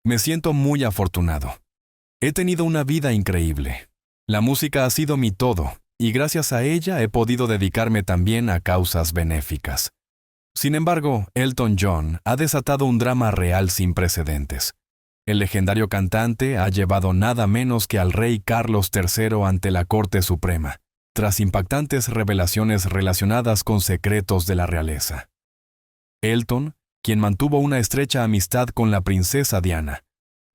Me siento muy afortunado. He tenido una vida increíble. La música ha sido mi todo, y gracias a ella he podido dedicarme también a causas benéficas. Sin embargo, Elton John ha desatado un drama real sin precedentes. El legendario cantante ha llevado nada menos que al rey Carlos III ante la Corte Suprema, tras impactantes revelaciones relacionadas con secretos de la realeza. Elton, quien mantuvo una estrecha amistad con la princesa Diana,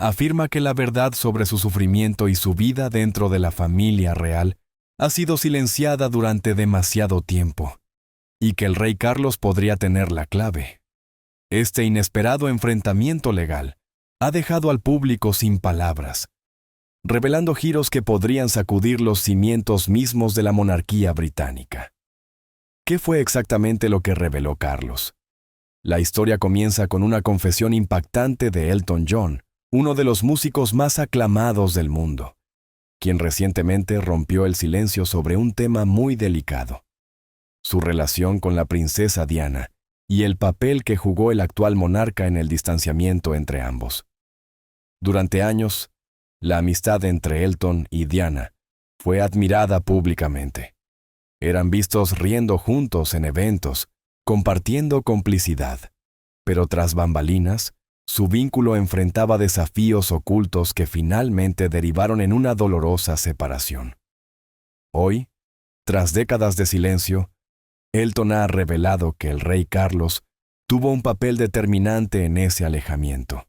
afirma que la verdad sobre su sufrimiento y su vida dentro de la familia real ha sido silenciada durante demasiado tiempo, y que el rey Carlos podría tener la clave. Este inesperado enfrentamiento legal ha dejado al público sin palabras, revelando giros que podrían sacudir los cimientos mismos de la monarquía británica. ¿Qué fue exactamente lo que reveló Carlos? La historia comienza con una confesión impactante de Elton John, uno de los músicos más aclamados del mundo, quien recientemente rompió el silencio sobre un tema muy delicado: su relación con la princesa Diana y el papel que jugó el actual monarca en el distanciamiento entre ambos. Durante años, la amistad entre Elton y Diana fue admirada públicamente. Eran vistos riendo juntos en eventos, compartiendo complicidad, pero tras bambalinas, su vínculo enfrentaba desafíos ocultos que finalmente derivaron en una dolorosa separación. Hoy, tras décadas de silencio, Elton ha revelado que el rey Carlos tuvo un papel determinante en ese alejamiento.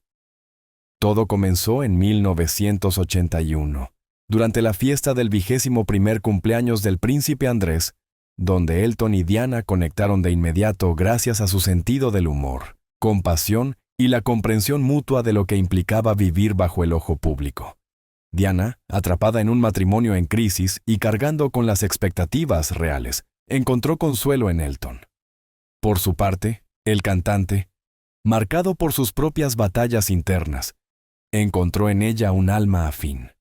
Todo comenzó en 1981, durante la fiesta del 21º cumpleaños del príncipe Andrés, donde Elton y Diana conectaron de inmediato gracias a su sentido del humor, compasión y la comprensión mutua de lo que implicaba vivir bajo el ojo público. Diana, atrapada en un matrimonio en crisis y cargando con las expectativas reales, encontró consuelo en Elton. Por su parte, el cantante, marcado por sus propias batallas internas, encontró en ella un alma afín.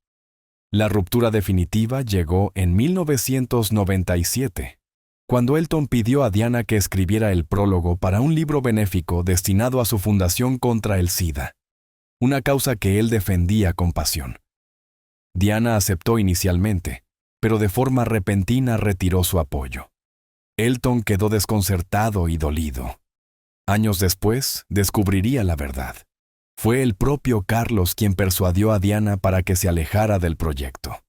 La ruptura definitiva llegó en 1997, cuando Elton pidió a Diana que escribiera el prólogo para un libro benéfico destinado a su fundación contra el SIDA, una causa que él defendía con pasión. Diana aceptó inicialmente, pero de forma repentina retiró su apoyo. Elton quedó desconcertado y dolido. Años después, descubriría la verdad. Fue el propio Carlos quien persuadió a Diana para que se alejara del proyecto.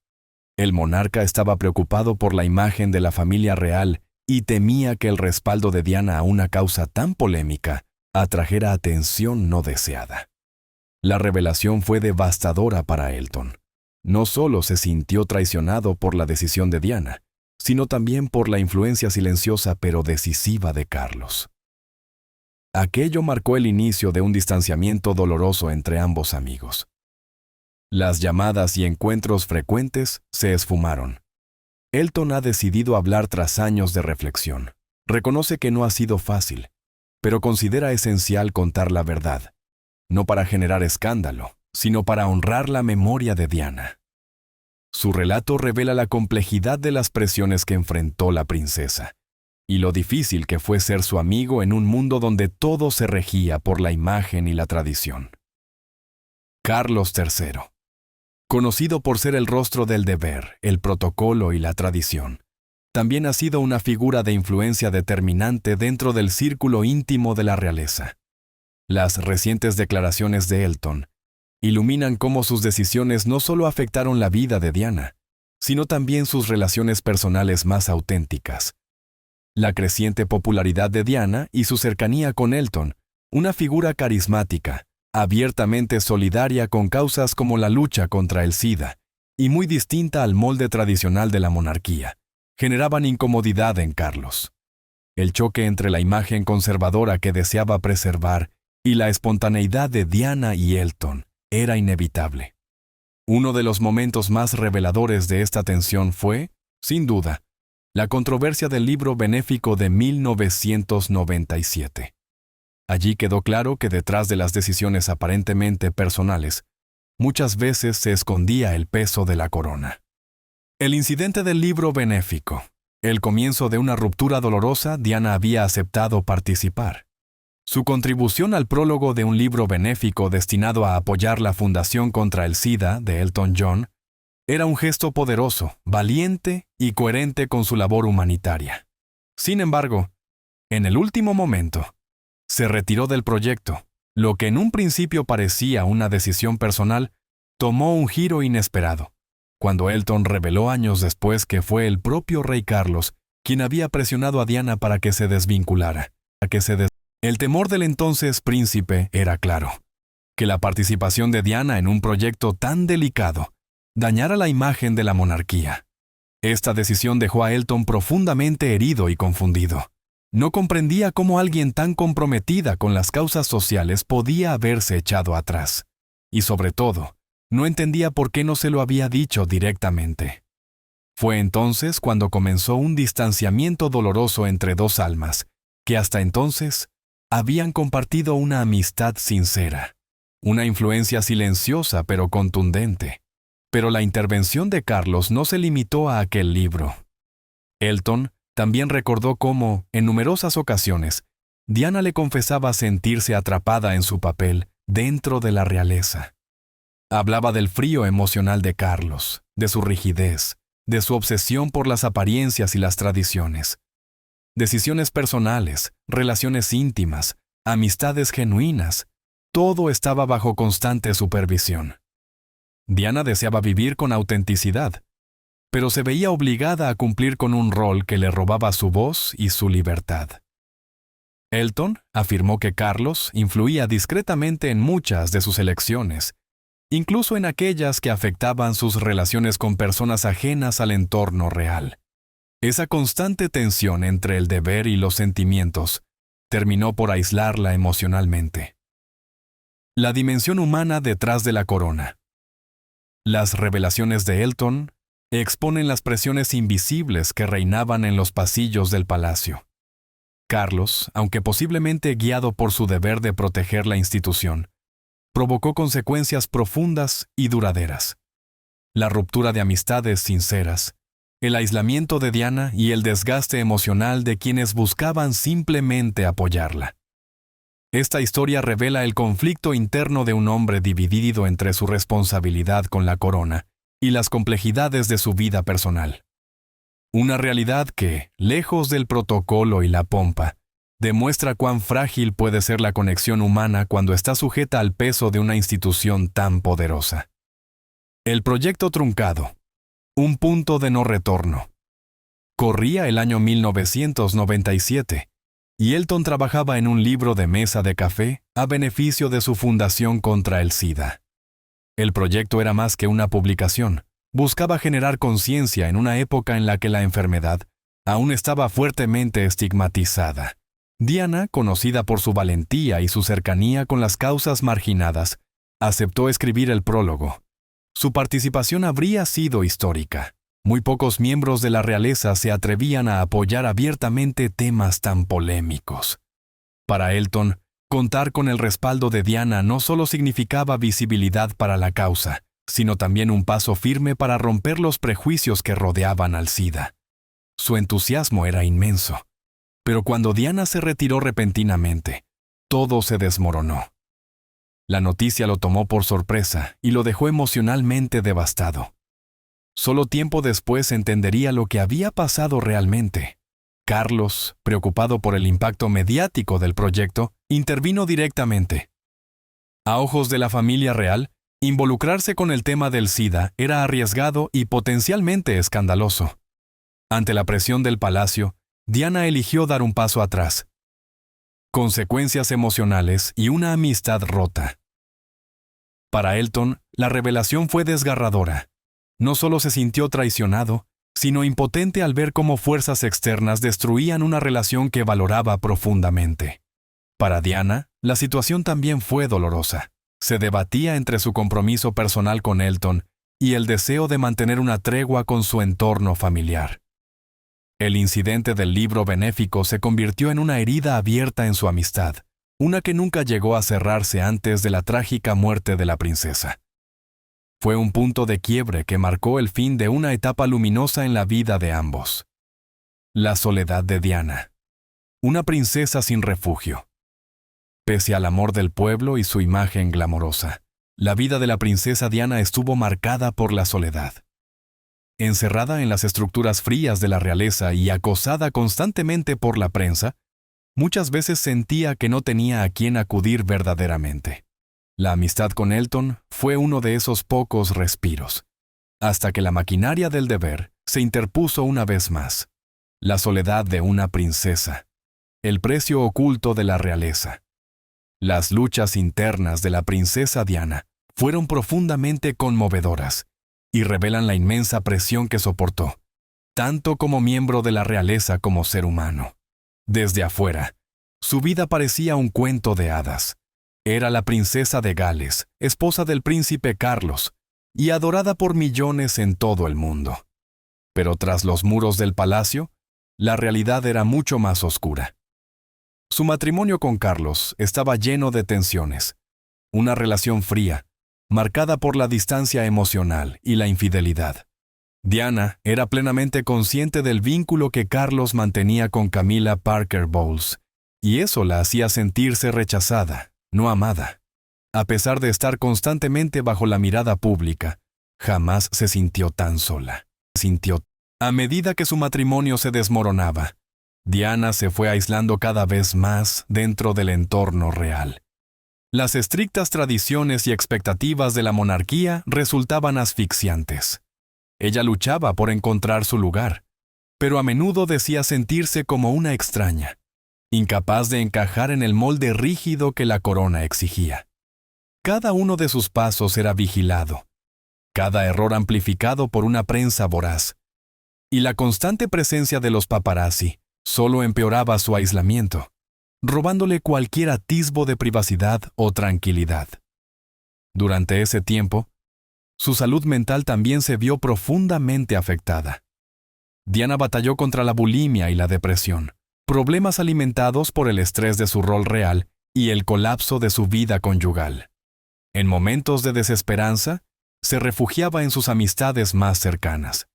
El monarca estaba preocupado por la imagen de la familia real y temía que el respaldo de Diana a una causa tan polémica atrajera atención no deseada. La revelación fue devastadora para Elton. No solo se sintió traicionado por la decisión de Diana, sino también por la influencia silenciosa pero decisiva de Carlos. Aquello marcó el inicio de un distanciamiento doloroso entre ambos amigos. Las llamadas y encuentros frecuentes se esfumaron. Elton ha decidido hablar tras años de reflexión. Reconoce que no ha sido fácil, pero considera esencial contar la verdad, no para generar escándalo, sino para honrar la memoria de Diana. Su relato revela la complejidad de las presiones que enfrentó la princesa, y lo difícil que fue ser su amigo en un mundo donde todo se regía por la imagen y la tradición. Carlos III. Conocido por ser el rostro del deber, el protocolo y la tradición, también ha sido una figura de influencia determinante dentro del círculo íntimo de la realeza. Las recientes declaraciones de Elton iluminan cómo sus decisiones no solo afectaron la vida de Diana, sino también sus relaciones personales más auténticas. La creciente popularidad de Diana y su cercanía con Elton, una figura carismática, abiertamente solidaria con causas como la lucha contra el SIDA y muy distinta al molde tradicional de la monarquía, generaban incomodidad en Carlos. El choque entre la imagen conservadora que deseaba preservar y la espontaneidad de Diana y Elton era inevitable. Uno de los momentos más reveladores de esta tensión fue, sin duda, la controversia del libro benéfico de 1997. Allí quedó claro que detrás de las decisiones aparentemente personales, muchas veces se escondía el peso de la corona. El incidente del libro benéfico, el comienzo de una ruptura dolorosa, Diana había aceptado participar. Su contribución al prólogo de un libro benéfico destinado a apoyar la Fundación contra el SIDA de Elton John era un gesto poderoso, valiente y coherente con su labor humanitaria. Sin embargo, en el último momento, se retiró del proyecto. Lo que en un principio parecía una decisión personal, tomó un giro inesperado, cuando Elton reveló años después que fue el propio rey Carlos quien había presionado a Diana para que se desvinculara. El temor del entonces príncipe era claro: que la participación de Diana en un proyecto tan delicado dañara la imagen de la monarquía. Esta decisión dejó a Elton profundamente herido y confundido. No comprendía cómo alguien tan comprometida con las causas sociales podía haberse echado atrás. Y sobre todo, no entendía por qué no se lo había dicho directamente. Fue entonces cuando comenzó un distanciamiento doloroso entre dos almas, que hasta entonces habían compartido una amistad sincera, una influencia silenciosa pero contundente. Pero la intervención de Carlos no se limitó a aquel libro. Elton también recordó cómo, en numerosas ocasiones, Diana le confesaba sentirse atrapada en su papel dentro de la realeza. Hablaba del frío emocional de Carlos, de su rigidez, de su obsesión por las apariencias y las tradiciones. Decisiones personales, relaciones íntimas, amistades genuinas, todo estaba bajo constante supervisión. Diana deseaba vivir con autenticidad, pero se veía obligada a cumplir con un rol que le robaba su voz y su libertad. Elton afirmó que Carlos influía discretamente en muchas de sus elecciones, incluso en aquellas que afectaban sus relaciones con personas ajenas al entorno real. Esa constante tensión entre el deber y los sentimientos terminó por aislarla emocionalmente. La dimensión humana detrás de la corona. Las revelaciones de Elton exponen las presiones invisibles que reinaban en los pasillos del palacio. Carlos, aunque posiblemente guiado por su deber de proteger la institución, provocó consecuencias profundas y duraderas. La ruptura de amistades sinceras, el aislamiento de Diana y el desgaste emocional de quienes buscaban simplemente apoyarla. Esta historia revela el conflicto interno de un hombre dividido entre su responsabilidad con la corona y las complejidades de su vida personal. Una realidad que, lejos del protocolo y la pompa, demuestra cuán frágil puede ser la conexión humana cuando está sujeta al peso de una institución tan poderosa. El proyecto truncado. Un punto de no retorno. Corría el año 1997. Y Elton trabajaba en un libro de mesa de café a beneficio de su fundación contra el SIDA. El proyecto era más que una publicación. Buscaba generar conciencia en una época en la que la enfermedad aún estaba fuertemente estigmatizada. Diana, conocida por su valentía y su cercanía con las causas marginadas, aceptó escribir el prólogo. Su participación habría sido histórica. Muy pocos miembros de la realeza se atrevían a apoyar abiertamente temas tan polémicos. Para Elton, contar con el respaldo de Diana no solo significaba visibilidad para la causa, sino también un paso firme para romper los prejuicios que rodeaban al SIDA. Su entusiasmo era inmenso. Pero cuando Diana se retiró repentinamente, todo se desmoronó. La noticia lo tomó por sorpresa y lo dejó emocionalmente devastado. Solo tiempo después entendería lo que había pasado realmente. Carlos, preocupado por el impacto mediático del proyecto, intervino directamente. A ojos de la familia real, involucrarse con el tema del SIDA era arriesgado y potencialmente escandaloso. Ante la presión del palacio, Diana eligió dar un paso atrás. Consecuencias emocionales y una amistad rota. Para Elton, la revelación fue desgarradora. No solo se sintió traicionado, sino impotente al ver cómo fuerzas externas destruían una relación que valoraba profundamente. Para Diana, la situación también fue dolorosa. Se debatía entre su compromiso personal con Elton y el deseo de mantener una tregua con su entorno familiar. El incidente del libro benéfico se convirtió en una herida abierta en su amistad, una que nunca llegó a cerrarse antes de la trágica muerte de la princesa. Fue un punto de quiebre que marcó el fin de una etapa luminosa en la vida de ambos. La soledad de Diana. Una princesa sin refugio. Pese al amor del pueblo y su imagen glamorosa, la vida de la princesa Diana estuvo marcada por la soledad. Encerrada en las estructuras frías de la realeza y acosada constantemente por la prensa, muchas veces sentía que no tenía a quién acudir verdaderamente. La amistad con Elton fue uno de esos pocos respiros, hasta que la maquinaria del deber se interpuso una vez más. La soledad de una princesa, el precio oculto de la realeza. Las luchas internas de la princesa Diana fueron profundamente conmovedoras y revelan la inmensa presión que soportó, tanto como miembro de la realeza como ser humano. Desde afuera, su vida parecía un cuento de hadas. Era la princesa de Gales, esposa del príncipe Carlos, y adorada por millones en todo el mundo. Pero tras los muros del palacio, la realidad era mucho más oscura. Su matrimonio con Carlos estaba lleno de tensiones, una relación fría, marcada por la distancia emocional y la infidelidad. Diana era plenamente consciente del vínculo que Carlos mantenía con Camilla Parker Bowles, y eso la hacía sentirse rechazada, no amada. A pesar de estar constantemente bajo la mirada pública, jamás se sintió tan sola. A medida que su matrimonio se desmoronaba, Diana se fue aislando cada vez más dentro del entorno real. Las estrictas tradiciones y expectativas de la monarquía resultaban asfixiantes. Ella luchaba por encontrar su lugar, pero a menudo decía sentirse como una extraña, incapaz de encajar en el molde rígido que la corona exigía. Cada uno de sus pasos era vigilado, cada error amplificado por una prensa voraz, y la constante presencia de los paparazzi solo empeoraba su aislamiento, robándole cualquier atisbo de privacidad o tranquilidad. Durante ese tiempo, su salud mental también se vio profundamente afectada. Diana batalló contra la bulimia y la depresión, problemas alimentados por el estrés de su rol real y el colapso de su vida conyugal. En momentos de desesperanza, se refugiaba en sus amistades más cercanas.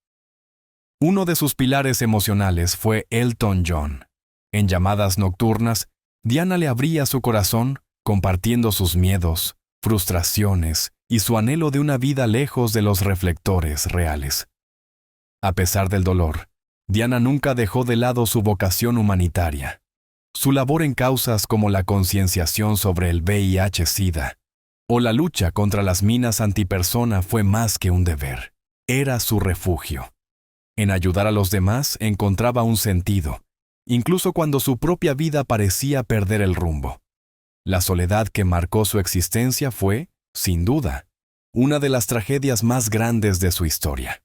Uno de sus pilares emocionales fue Elton John. En llamadas nocturnas, Diana le abría su corazón, compartiendo sus miedos, frustraciones y su anhelo de una vida lejos de los reflectores reales. A pesar del dolor, Diana nunca dejó de lado su vocación humanitaria. Su labor en causas como la concienciación sobre el VIH-Sida o la lucha contra las minas antipersona fue más que un deber. Era su refugio. En ayudar a los demás encontraba un sentido, incluso cuando su propia vida parecía perder el rumbo. La soledad que marcó su existencia fue, sin duda, una de las tragedias más grandes de su historia.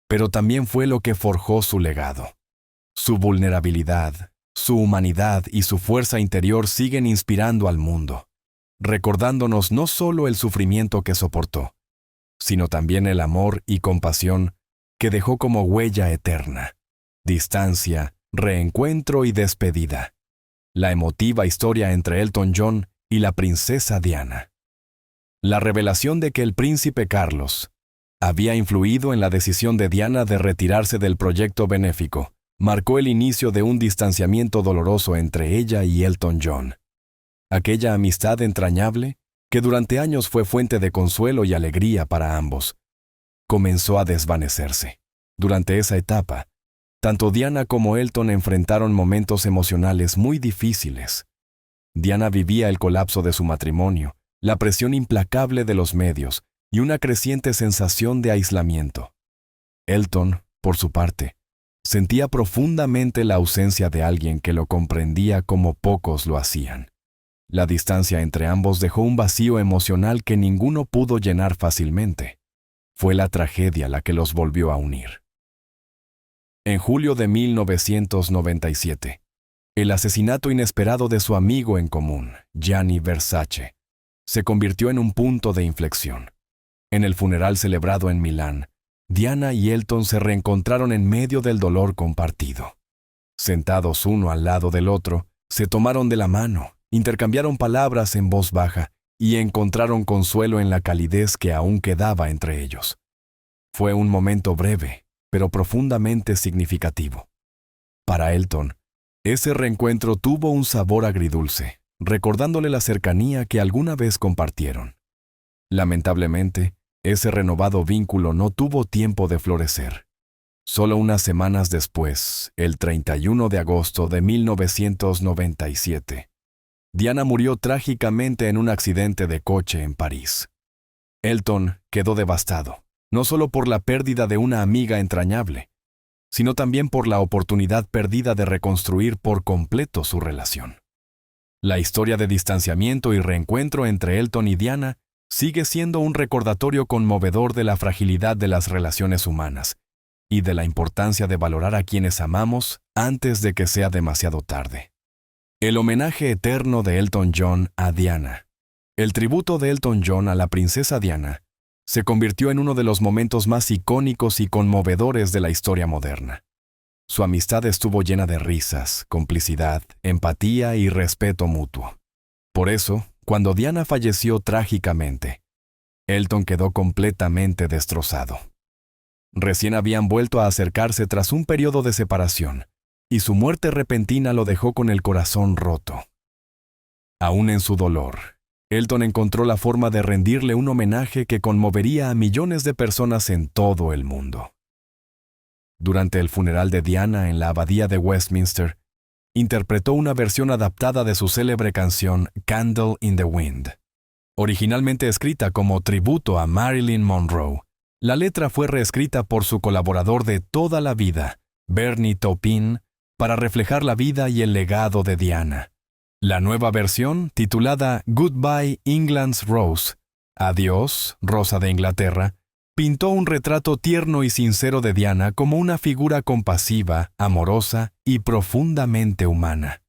Pero también fue lo que forjó su legado. Su vulnerabilidad, su humanidad y su fuerza interior siguen inspirando al mundo, recordándonos no solo el sufrimiento que soportó, sino también el amor y compasión que dejó como huella eterna. Distancia, reencuentro y despedida. La emotiva historia entre Elton John y la princesa Diana. La revelación de que el príncipe Carlos había influido en la decisión de Diana de retirarse del proyecto benéfico marcó el inicio de un distanciamiento doloroso entre ella y Elton John. Aquella amistad entrañable, que durante años fue fuente de consuelo y alegría para ambos, comenzó a desvanecerse. Durante esa etapa, tanto Diana como Elton enfrentaron momentos emocionales muy difíciles. Diana vivía el colapso de su matrimonio, la presión implacable de los medios y una creciente sensación de aislamiento. Elton, por su parte, sentía profundamente la ausencia de alguien que lo comprendía como pocos lo hacían. La distancia entre ambos dejó un vacío emocional que ninguno pudo llenar fácilmente. Fue la tragedia la que los volvió a unir. En julio de 1997, el asesinato inesperado de su amigo en común, Gianni Versace, se convirtió en un punto de inflexión. En el funeral celebrado en Milán, Diana y Elton se reencontraron en medio del dolor compartido. Sentados uno al lado del otro, se tomaron de la mano, intercambiaron palabras en voz baja y encontraron consuelo en la calidez que aún quedaba entre ellos. Fue un momento breve, pero profundamente significativo. Para Elton, ese reencuentro tuvo un sabor agridulce, recordándole la cercanía que alguna vez compartieron. Lamentablemente, ese renovado vínculo no tuvo tiempo de florecer. Solo unas semanas después, el 31 de agosto de 1997, Diana murió trágicamente en un accidente de coche en París. Elton quedó devastado, no solo por la pérdida de una amiga entrañable, sino también por la oportunidad perdida de reconstruir por completo su relación. La historia de distanciamiento y reencuentro entre Elton y Diana sigue siendo un recordatorio conmovedor de la fragilidad de las relaciones humanas y de la importancia de valorar a quienes amamos antes de que sea demasiado tarde. El homenaje eterno de Elton John a Diana. El tributo de Elton John a la princesa Diana se convirtió en uno de los momentos más icónicos y conmovedores de la historia moderna. Su amistad estuvo llena de risas, complicidad, empatía y respeto mutuo. Por eso, cuando Diana falleció trágicamente, Elton quedó completamente destrozado. Recién habían vuelto a acercarse tras un periodo de separación, y su muerte repentina lo dejó con el corazón roto. Aún en su dolor, Elton encontró la forma de rendirle un homenaje que conmovería a millones de personas en todo el mundo. Durante el funeral de Diana en la abadía de Westminster, interpretó una versión adaptada de su célebre canción Candle in the Wind. Originalmente escrita como tributo a Marilyn Monroe, la letra fue reescrita por su colaborador de toda la vida, Bernie Taupin, para reflejar la vida y el legado de Diana. La nueva versión, titulada Goodbye England's Rose, Adiós, Rosa de Inglaterra, pintó un retrato tierno y sincero de Diana como una figura compasiva, amorosa y profundamente humana.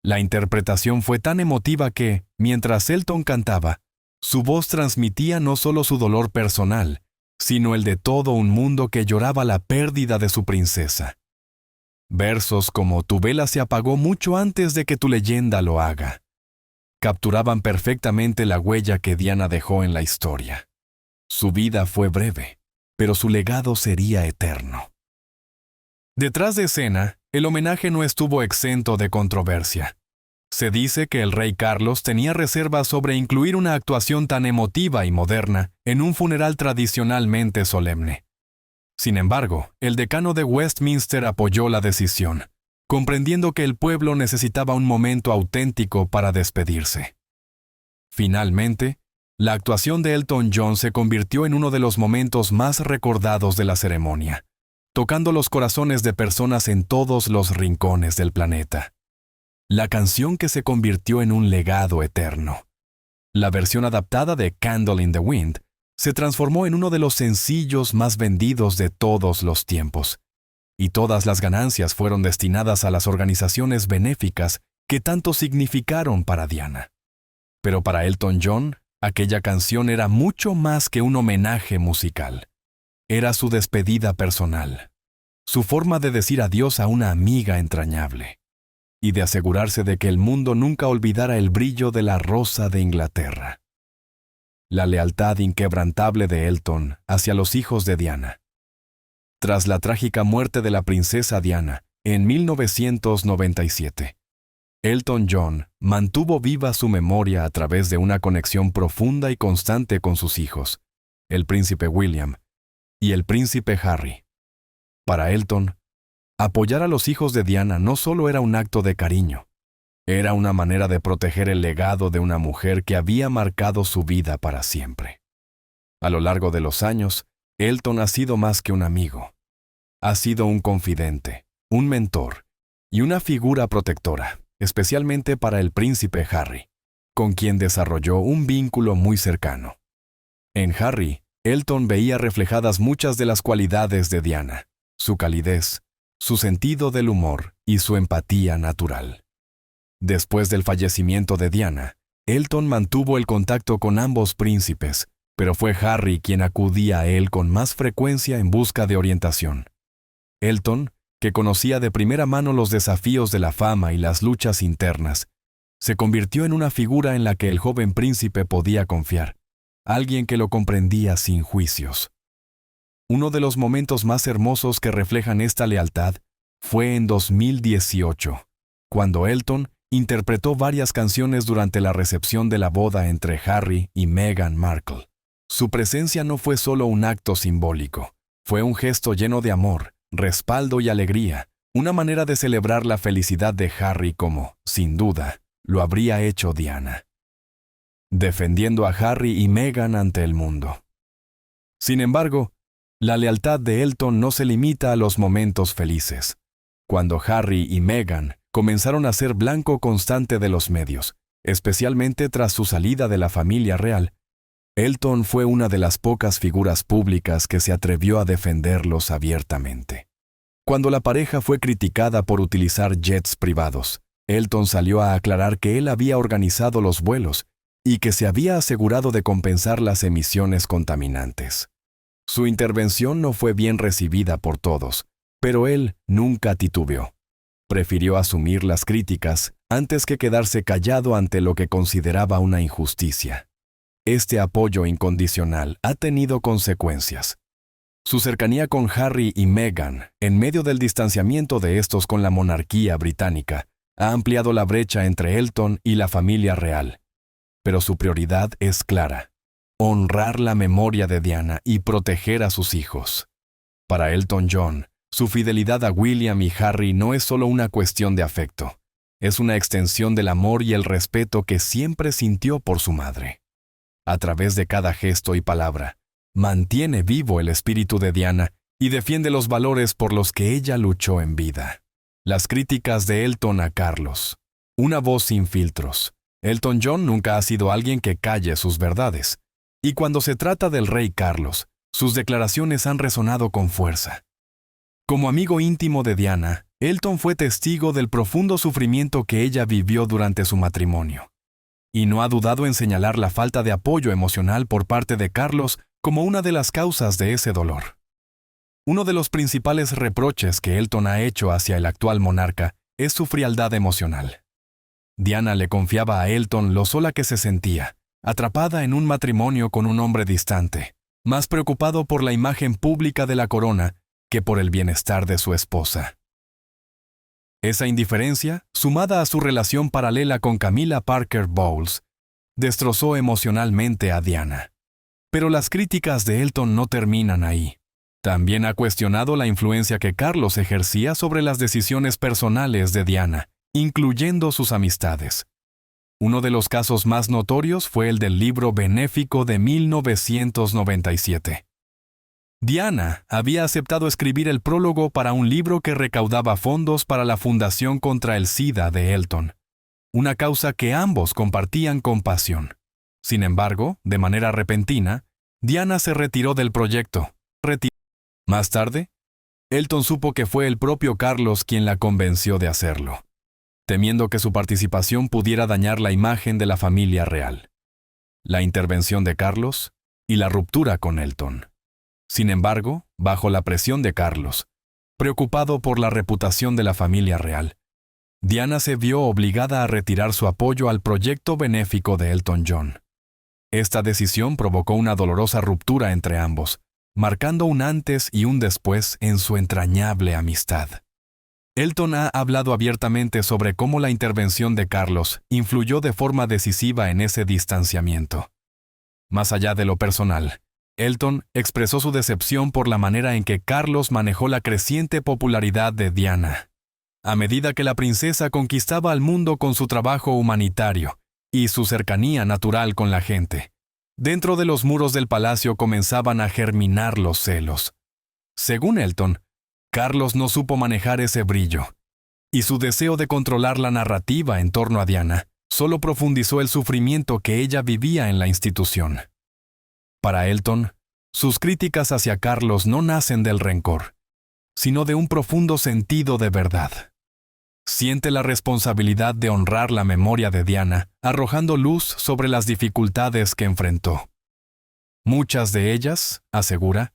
La interpretación fue tan emotiva que, mientras Elton cantaba, su voz transmitía no solo su dolor personal, sino el de todo un mundo que lloraba la pérdida de su princesa. Versos como Tu vela se apagó mucho antes de que tu leyenda lo haga capturaban perfectamente la huella que Diana dejó en la historia. Su vida fue breve, pero su legado sería eterno. Detrás de escena, el homenaje no estuvo exento de controversia. Se dice que el rey Carlos tenía reservas sobre incluir una actuación tan emotiva y moderna en un funeral tradicionalmente solemne. Sin embargo, el decano de Westminster apoyó la decisión, comprendiendo que el pueblo necesitaba un momento auténtico para despedirse. Finalmente, la actuación de Elton John se convirtió en uno de los momentos más recordados de la ceremonia, tocando los corazones de personas en todos los rincones del planeta. La canción que se convirtió en un legado eterno. La versión adaptada de Candle in the Wind se transformó en uno de los sencillos más vendidos de todos los tiempos, y todas las ganancias fueron destinadas a las organizaciones benéficas que tanto significaron para Diana. Pero para Elton John, aquella canción era mucho más que un homenaje musical. Era su despedida personal, su forma de decir adiós a una amiga entrañable, y de asegurarse de que el mundo nunca olvidara el brillo de la rosa de Inglaterra. La lealtad inquebrantable de Elton hacia los hijos de Diana. Tras la trágica muerte de la princesa Diana en 1997, Elton John mantuvo viva su memoria a través de una conexión profunda y constante con sus hijos, el príncipe William y el príncipe Harry. Para Elton, apoyar a los hijos de Diana no solo era un acto de cariño, era una manera de proteger el legado de una mujer que había marcado su vida para siempre. A lo largo de los años, Elton ha sido más que un amigo. Ha sido un confidente, un mentor y una figura protectora, especialmente para el príncipe Harry, con quien desarrolló un vínculo muy cercano. En Harry, Elton veía reflejadas muchas de las cualidades de Diana, su calidez, su sentido del humor y su empatía natural. Después del fallecimiento de Diana, Elton mantuvo el contacto con ambos príncipes, pero fue Harry quien acudía a él con más frecuencia en busca de orientación. Elton, que conocía de primera mano los desafíos de la fama y las luchas internas, se convirtió en una figura en la que el joven príncipe podía confiar, alguien que lo comprendía sin juicios. Uno de los momentos más hermosos que reflejan esta lealtad fue en 2018, cuando Elton interpretó varias canciones durante la recepción de la boda entre Harry y Meghan Markle. Su presencia no fue solo un acto simbólico, fue un gesto lleno de amor, respaldo y alegría, una manera de celebrar la felicidad de Harry como, sin duda, lo habría hecho Diana, defendiendo a Harry y Meghan ante el mundo. Sin embargo, la lealtad de Elton no se limita a los momentos felices. Cuando Harry y Meghan comenzaron a ser blanco constante de los medios, especialmente tras su salida de la familia real, Elton fue una de las pocas figuras públicas que se atrevió a defenderlos abiertamente. Cuando la pareja fue criticada por utilizar jets privados, Elton salió a aclarar que él había organizado los vuelos y que se había asegurado de compensar las emisiones contaminantes. Su intervención no fue bien recibida por todos, pero él nunca titubeó. Prefirió asumir las críticas antes que quedarse callado ante lo que consideraba una injusticia. Este apoyo incondicional ha tenido consecuencias. Su cercanía con Harry y Meghan, en medio del distanciamiento de estos con la monarquía británica, ha ampliado la brecha entre Elton y la familia real. Pero su prioridad es clara: honrar la memoria de Diana y proteger a sus hijos. Para Elton John, su fidelidad a William y Harry no es solo una cuestión de afecto, es una extensión del amor y el respeto que siempre sintió por su madre. A través de cada gesto y palabra, mantiene vivo el espíritu de Diana y defiende los valores por los que ella luchó en vida. Las críticas de Elton a Carlos. Una voz sin filtros. Elton John nunca ha sido alguien que calle sus verdades. Y cuando se trata del rey Carlos, sus declaraciones han resonado con fuerza. Como amigo íntimo de Diana, Elton fue testigo del profundo sufrimiento que ella vivió durante su matrimonio. Y no ha dudado en señalar la falta de apoyo emocional por parte de Carlos como una de las causas de ese dolor. Uno de los principales reproches que Elton ha hecho hacia el actual monarca es su frialdad emocional. Diana le confiaba a Elton lo sola que se sentía, atrapada en un matrimonio con un hombre distante, más preocupado por la imagen pública de la corona que por el bienestar de su esposa. Esa indiferencia, sumada a su relación paralela con Camilla Parker Bowles, destrozó emocionalmente a Diana. Pero las críticas de Elton no terminan ahí. También ha cuestionado la influencia que Carlos ejercía sobre las decisiones personales de Diana, incluyendo sus amistades. Uno de los casos más notorios fue el del libro benéfico de 1997. Diana había aceptado escribir el prólogo para un libro que recaudaba fondos para la Fundación contra el SIDA de Elton, una causa que ambos compartían con pasión. Sin embargo, de manera repentina, Diana se retiró del proyecto. Más tarde, Elton supo que fue el propio Carlos quien la convenció de hacerlo, temiendo que su participación pudiera dañar la imagen de la familia real. La intervención de Carlos y la ruptura con Elton. Sin embargo, bajo la presión de Carlos, preocupado por la reputación de la familia real, Diana se vio obligada a retirar su apoyo al proyecto benéfico de Elton John. Esta decisión provocó una dolorosa ruptura entre ambos, marcando un antes y un después en su entrañable amistad. Elton ha hablado abiertamente sobre cómo la intervención de Carlos influyó de forma decisiva en ese distanciamiento. Más allá de lo personal, Elton expresó su decepción por la manera en que Carlos manejó la creciente popularidad de Diana. A medida que la princesa conquistaba al mundo con su trabajo humanitario y su cercanía natural con la gente, dentro de los muros del palacio comenzaban a germinar los celos. Según Elton, Carlos no supo manejar ese brillo, y su deseo de controlar la narrativa en torno a Diana solo profundizó el sufrimiento que ella vivía en la institución. Para Elton, sus críticas hacia Carlos no nacen del rencor, sino de un profundo sentido de verdad. Siente la responsabilidad de honrar la memoria de Diana, arrojando luz sobre las dificultades que enfrentó. Muchas de ellas, asegura,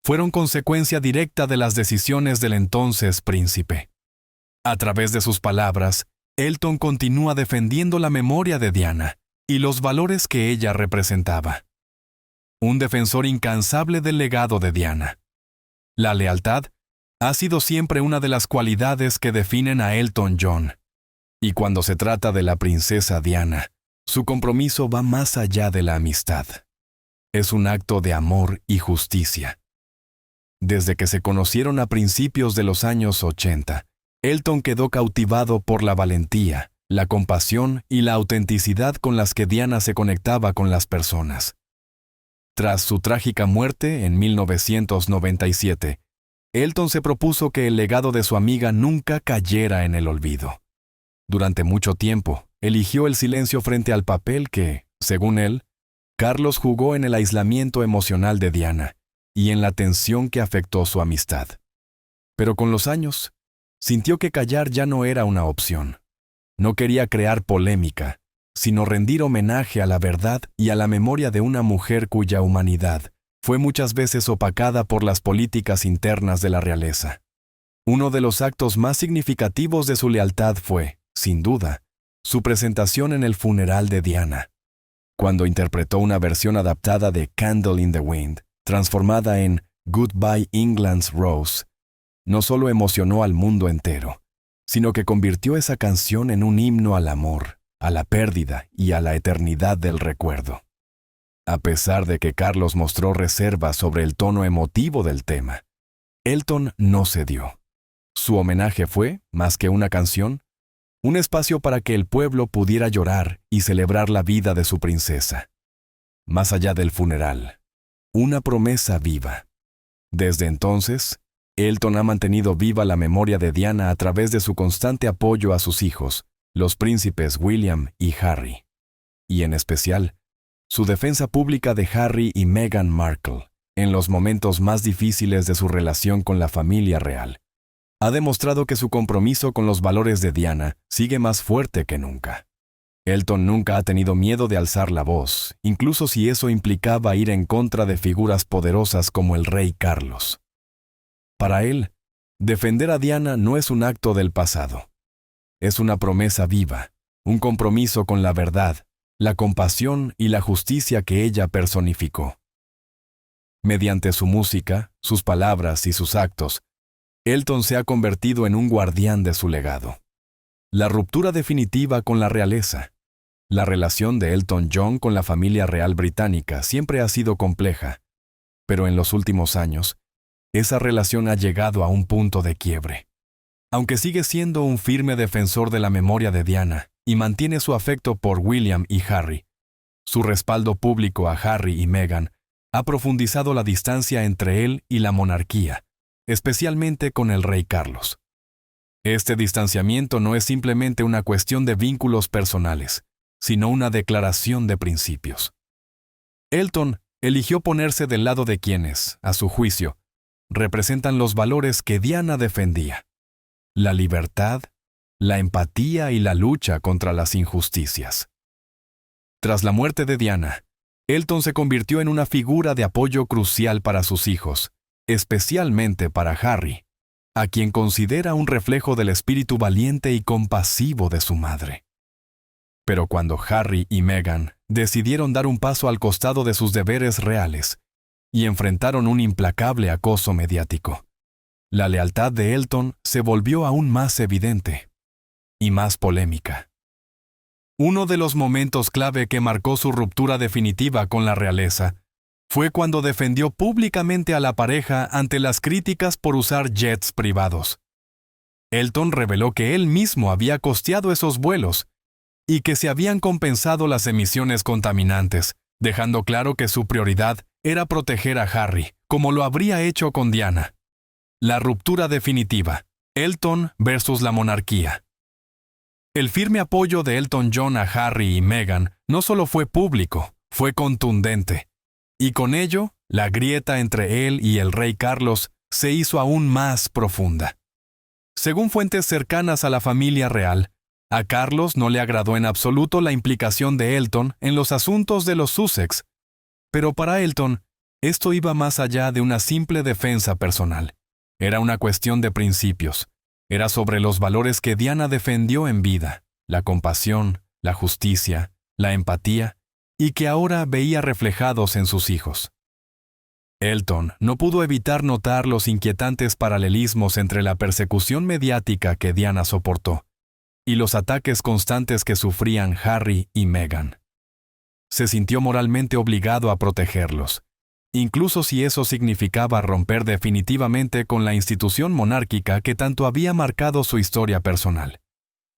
fueron consecuencia directa de las decisiones del entonces príncipe. A través de sus palabras, Elton continúa defendiendo la memoria de Diana y los valores que ella representaba. Un defensor incansable del legado de Diana. La lealtad ha sido siempre una de las cualidades que definen a Elton John. Y cuando se trata de la princesa Diana, su compromiso va más allá de la amistad. Es un acto de amor y justicia. Desde que se conocieron a principios de los años 80, Elton quedó cautivado por la valentía, la compasión y la autenticidad con las que Diana se conectaba con las personas. Tras su trágica muerte en 1997, Elton se propuso que el legado de su amiga nunca cayera en el olvido. Durante mucho tiempo, eligió el silencio frente al papel que, según él, Carlos jugó en el aislamiento emocional de Diana y en la tensión que afectó su amistad. Pero con los años, sintió que callar ya no era una opción. No quería crear polémica, sino rendir homenaje a la verdad y a la memoria de una mujer cuya humanidad fue muchas veces opacada por las políticas internas de la realeza. Uno de los actos más significativos de su lealtad fue, sin duda, su presentación en el funeral de Diana, cuando interpretó una versión adaptada de Candle in the Wind, transformada en Goodbye England's Rose. No solo emocionó al mundo entero, sino que convirtió esa canción en un himno al amor, a la pérdida y a la eternidad del recuerdo. A pesar de que Carlos mostró reservas sobre el tono emotivo del tema, Elton no cedió. Su homenaje fue, más que una canción, un espacio para que el pueblo pudiera llorar y celebrar la vida de su princesa. Más allá del funeral, una promesa viva. Desde entonces, Elton ha mantenido viva la memoria de Diana a través de su constante apoyo a sus hijos, los príncipes William y Harry, y en especial, su defensa pública de Harry y Meghan Markle en los momentos más difíciles de su relación con la familia real. Ha demostrado que su compromiso con los valores de Diana sigue más fuerte que nunca. Elton nunca ha tenido miedo de alzar la voz, incluso si eso implicaba ir en contra de figuras poderosas como el rey Carlos. Para él, defender a Diana no es un acto del pasado. Es una promesa viva, un compromiso con la verdad, la compasión y la justicia que ella personificó. Mediante su música, sus palabras y sus actos, Elton se ha convertido en un guardián de su legado. La ruptura definitiva con la realeza. La relación de Elton John con la familia real británica siempre ha sido compleja, pero en los últimos años, esa relación ha llegado a un punto de quiebre. Aunque sigue siendo un firme defensor de la memoria de Diana y mantiene su afecto por William y Harry, su respaldo público a Harry y Meghan ha profundizado la distancia entre él y la monarquía, especialmente con el rey Carlos. Este distanciamiento no es simplemente una cuestión de vínculos personales, sino una declaración de principios. Elton eligió ponerse del lado de quienes, a su juicio, representan los valores que Diana defendía: la libertad, la empatía y la lucha contra las injusticias. Tras la muerte de Diana, Elton se convirtió en una figura de apoyo crucial para sus hijos, especialmente para Harry, a quien considera un reflejo del espíritu valiente y compasivo de su madre. Pero cuando Harry y Meghan decidieron dar un paso al costado de sus deberes reales y enfrentaron un implacable acoso mediático, la lealtad de Elton se volvió aún más evidente y más polémica. Uno de los momentos clave que marcó su ruptura definitiva con la realeza fue cuando defendió públicamente a la pareja ante las críticas por usar jets privados. Elton reveló que él mismo había costeado esos vuelos y que se habían compensado las emisiones contaminantes, dejando claro que su prioridad era proteger a Harry, como lo habría hecho con Diana. La ruptura definitiva: Elton versus la monarquía. El firme apoyo de Elton John a Harry y Meghan no solo fue público, fue contundente. Y con ello, la grieta entre él y el rey Carlos se hizo aún más profunda. Según fuentes cercanas a la familia real, a Carlos no le agradó en absoluto la implicación de Elton en los asuntos de los Sussex, pero para Elton, esto iba más allá de una simple defensa personal. Era una cuestión de principios. Era sobre los valores que Diana defendió en vida: la compasión, la justicia, la empatía, y que ahora veía reflejados en sus hijos. Elton no pudo evitar notar los inquietantes paralelismos entre la persecución mediática que Diana soportó y los ataques constantes que sufrían Harry y Meghan. Se sintió moralmente obligado a protegerlos, incluso si eso significaba romper definitivamente con la institución monárquica que tanto había marcado su historia personal.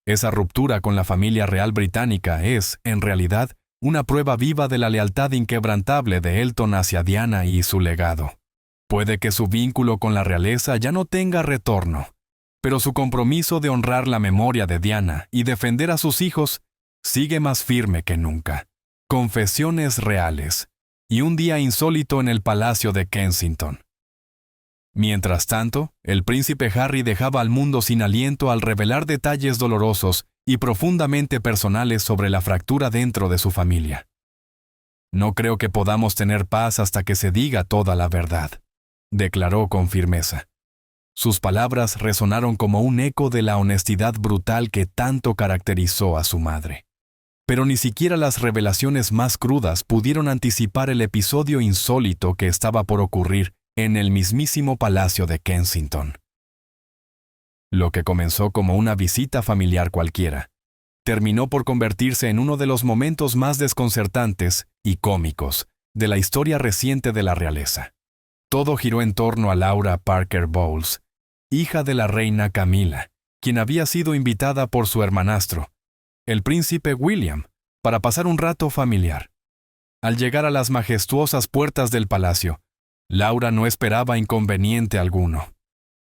Esa ruptura con la familia real británica es, en realidad, una prueba viva de la lealtad inquebrantable de Elton hacia Diana y su legado. Puede que su vínculo con la realeza ya no tenga retorno, pero su compromiso de honrar la memoria de Diana y defender a sus hijos sigue más firme que nunca. Confesiones reales y un día insólito en el Palacio de Kensington. Mientras tanto, el príncipe Harry dejaba al mundo sin aliento al revelar detalles dolorosos y profundamente personales sobre la fractura dentro de su familia. «No creo que podamos tener paz hasta que se diga toda la verdad», declaró con firmeza. Sus palabras resonaron como un eco de la honestidad brutal que tanto caracterizó a su madre. Pero ni siquiera las revelaciones más crudas pudieron anticipar el episodio insólito que estaba por ocurrir en el mismísimo Palacio de Kensington. Lo que comenzó como una visita familiar cualquiera, terminó por convertirse en uno de los momentos más desconcertantes y cómicos de la historia reciente de la realeza. Todo giró en torno a Laura Parker Bowles, hija de la reina Camila, quien había sido invitada por su hermanastro, el príncipe William, para pasar un rato familiar. Al llegar a las majestuosas puertas del palacio, Laura no esperaba inconveniente alguno.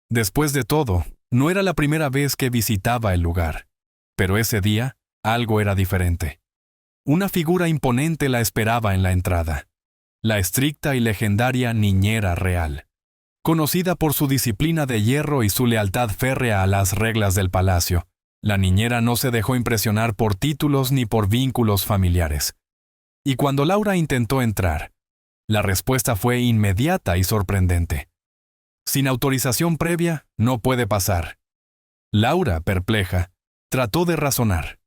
Después de todo, no era la primera vez que visitaba el lugar, pero ese día algo era diferente. Una figura imponente la esperaba en la entrada, la estricta y legendaria niñera real. Conocida por su disciplina de hierro y su lealtad férrea a las reglas del palacio, la niñera no se dejó impresionar por títulos ni por vínculos familiares. Y cuando Laura intentó entrar, la respuesta fue inmediata y sorprendente. Sin autorización previa, no puede pasar. Laura, perpleja, trató de razonar.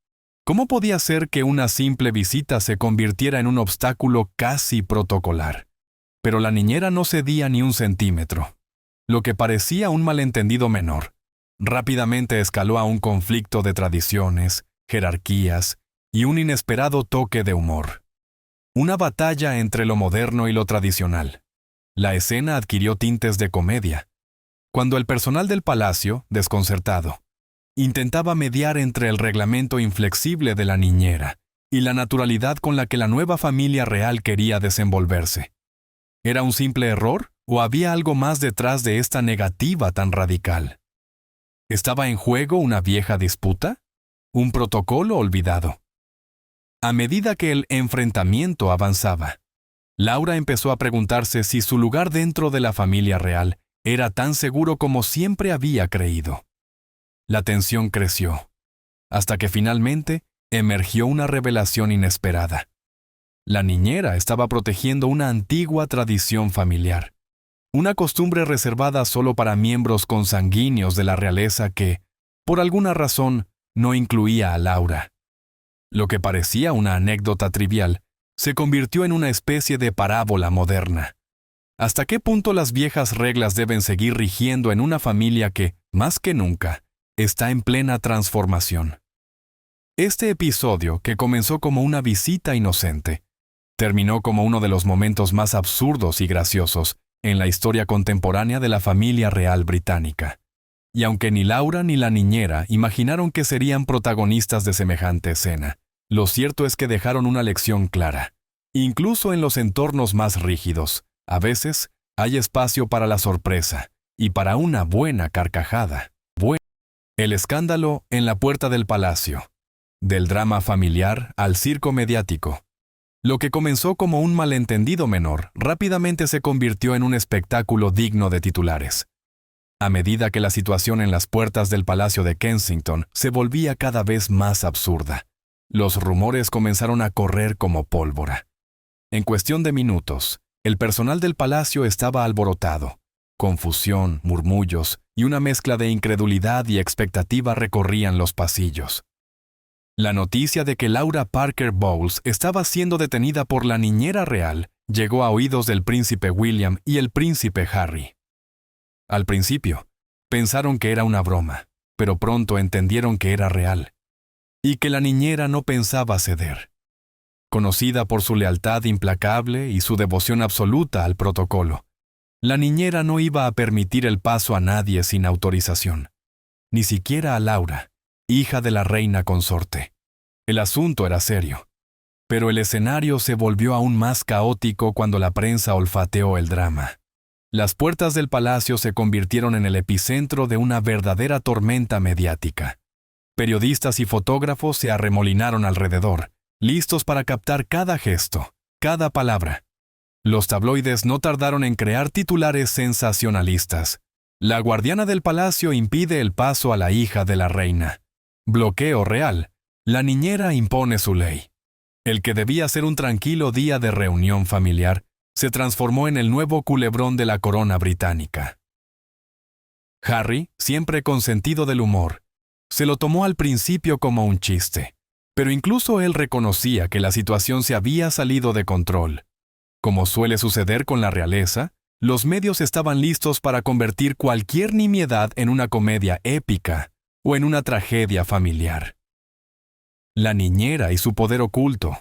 ¿Cómo podía ser que una simple visita se convirtiera en un obstáculo casi protocolar? Pero la niñera no cedía ni un centímetro. Lo que parecía un malentendido menor, rápidamente escaló a un conflicto de tradiciones, jerarquías y un inesperado toque de humor. Una batalla entre lo moderno y lo tradicional. La escena adquirió tintes de comedia. Cuando el personal del palacio, desconcertado, intentaba mediar entre el reglamento inflexible de la niñera y la naturalidad con la que la nueva familia real quería desenvolverse. ¿Era un simple error o había algo más detrás de esta negativa tan radical? ¿Estaba en juego una vieja disputa? ¿Un protocolo olvidado? A medida que el enfrentamiento avanzaba, Laura empezó a preguntarse si su lugar dentro de la familia real era tan seguro como siempre había creído. La tensión creció, hasta que finalmente emergió una revelación inesperada. La niñera estaba protegiendo una antigua tradición familiar, una costumbre reservada solo para miembros consanguíneos de la realeza que, por alguna razón, no incluía a Laura. Lo que parecía una anécdota trivial se convirtió en una especie de parábola moderna. ¿Hasta qué punto las viejas reglas deben seguir rigiendo en una familia que, más que nunca, está en plena transformación? Este episodio, que comenzó como una visita inocente, terminó como uno de los momentos más absurdos y graciosos en la historia contemporánea de la familia real británica. Y aunque ni Laura ni la niñera imaginaron que serían protagonistas de semejante escena, lo cierto es que dejaron una lección clara. Incluso en los entornos más rígidos, a veces hay espacio para la sorpresa y para una buena carcajada. El escándalo en la puerta del palacio. Del drama familiar al circo mediático. Lo que comenzó como un malentendido menor, rápidamente se convirtió en un espectáculo digno de titulares. A medida que la situación en las puertas del Palacio de Kensington se volvía cada vez más absurda, los rumores comenzaron a correr como pólvora. En cuestión de minutos, el personal del palacio estaba alborotado. Confusión, murmullos y una mezcla de incredulidad y expectativa recorrían los pasillos. La noticia de que Laura Parker Bowles estaba siendo detenida por la niñera real llegó a oídos del príncipe William y el príncipe Harry. Al principio, pensaron que era una broma, pero pronto entendieron que era real. y que la niñera no pensaba ceder. Conocida por su lealtad implacable y su devoción absoluta al protocolo, la niñera no iba a permitir el paso a nadie sin autorización, ni siquiera a Laura, hija de la reina consorte. El asunto era serio, pero el escenario se volvió aún más caótico cuando la prensa olfateó el drama. Las puertas del palacio se convirtieron en el epicentro de una verdadera tormenta mediática. Periodistas y fotógrafos se arremolinaron alrededor, listos para captar cada gesto, cada palabra. Los tabloides no tardaron en crear titulares sensacionalistas. La guardiana del palacio impide el paso a la hija de la reina. Bloqueo real. La niñera impone su ley. El que debía ser un tranquilo día de reunión familiar se transformó en el nuevo culebrón de la corona británica. Harry, siempre con sentido del humor, se lo tomó al principio como un chiste, pero incluso él reconocía que la situación se había salido de control. Como suele suceder con la realeza, los medios estaban listos para convertir cualquier nimiedad en una comedia épica o en una tragedia familiar. La niñera y su poder oculto.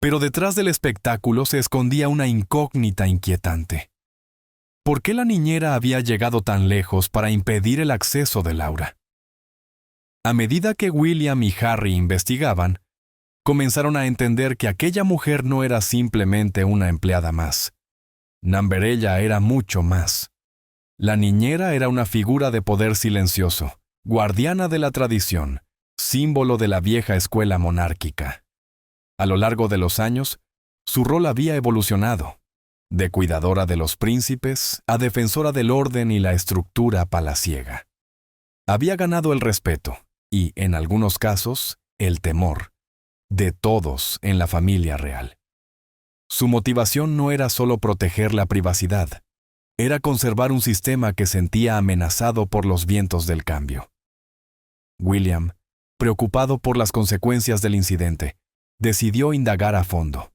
Pero detrás del espectáculo se escondía una incógnita inquietante. ¿Por qué la niñera había llegado tan lejos para impedir el acceso de Laura? A medida que William y Harry investigaban, comenzaron a entender que aquella mujer no era simplemente una empleada más. Namberella era mucho más. La niñera era una figura de poder silencioso, guardiana de la tradición, símbolo de la vieja escuela monárquica. A lo largo de los años, su rol había evolucionado, de cuidadora de los príncipes a defensora del orden y la estructura palaciega. Había ganado el respeto y, en algunos casos, el temor de todos en la familia real. Su motivación no era solo proteger la privacidad, era conservar un sistema que sentía amenazado por los vientos del cambio. William, preocupado por las consecuencias del incidente, decidió indagar a fondo.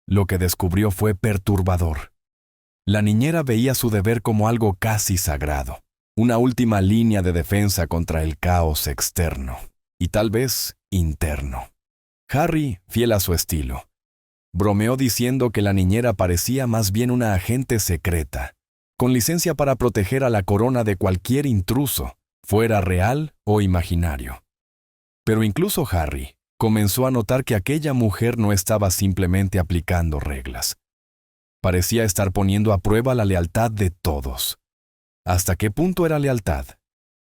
Lo que descubrió fue perturbador. La niñera veía su deber como algo casi sagrado, una última línea de defensa contra el caos externo, y tal vez interno. Harry, fiel a su estilo, bromeó diciendo que la niñera parecía más bien una agente secreta, con licencia para proteger a la corona de cualquier intruso, fuera real o imaginario. Pero incluso Harry comenzó a notar que aquella mujer no estaba simplemente aplicando reglas. Parecía estar poniendo a prueba la lealtad de todos. ¿Hasta qué punto era lealtad?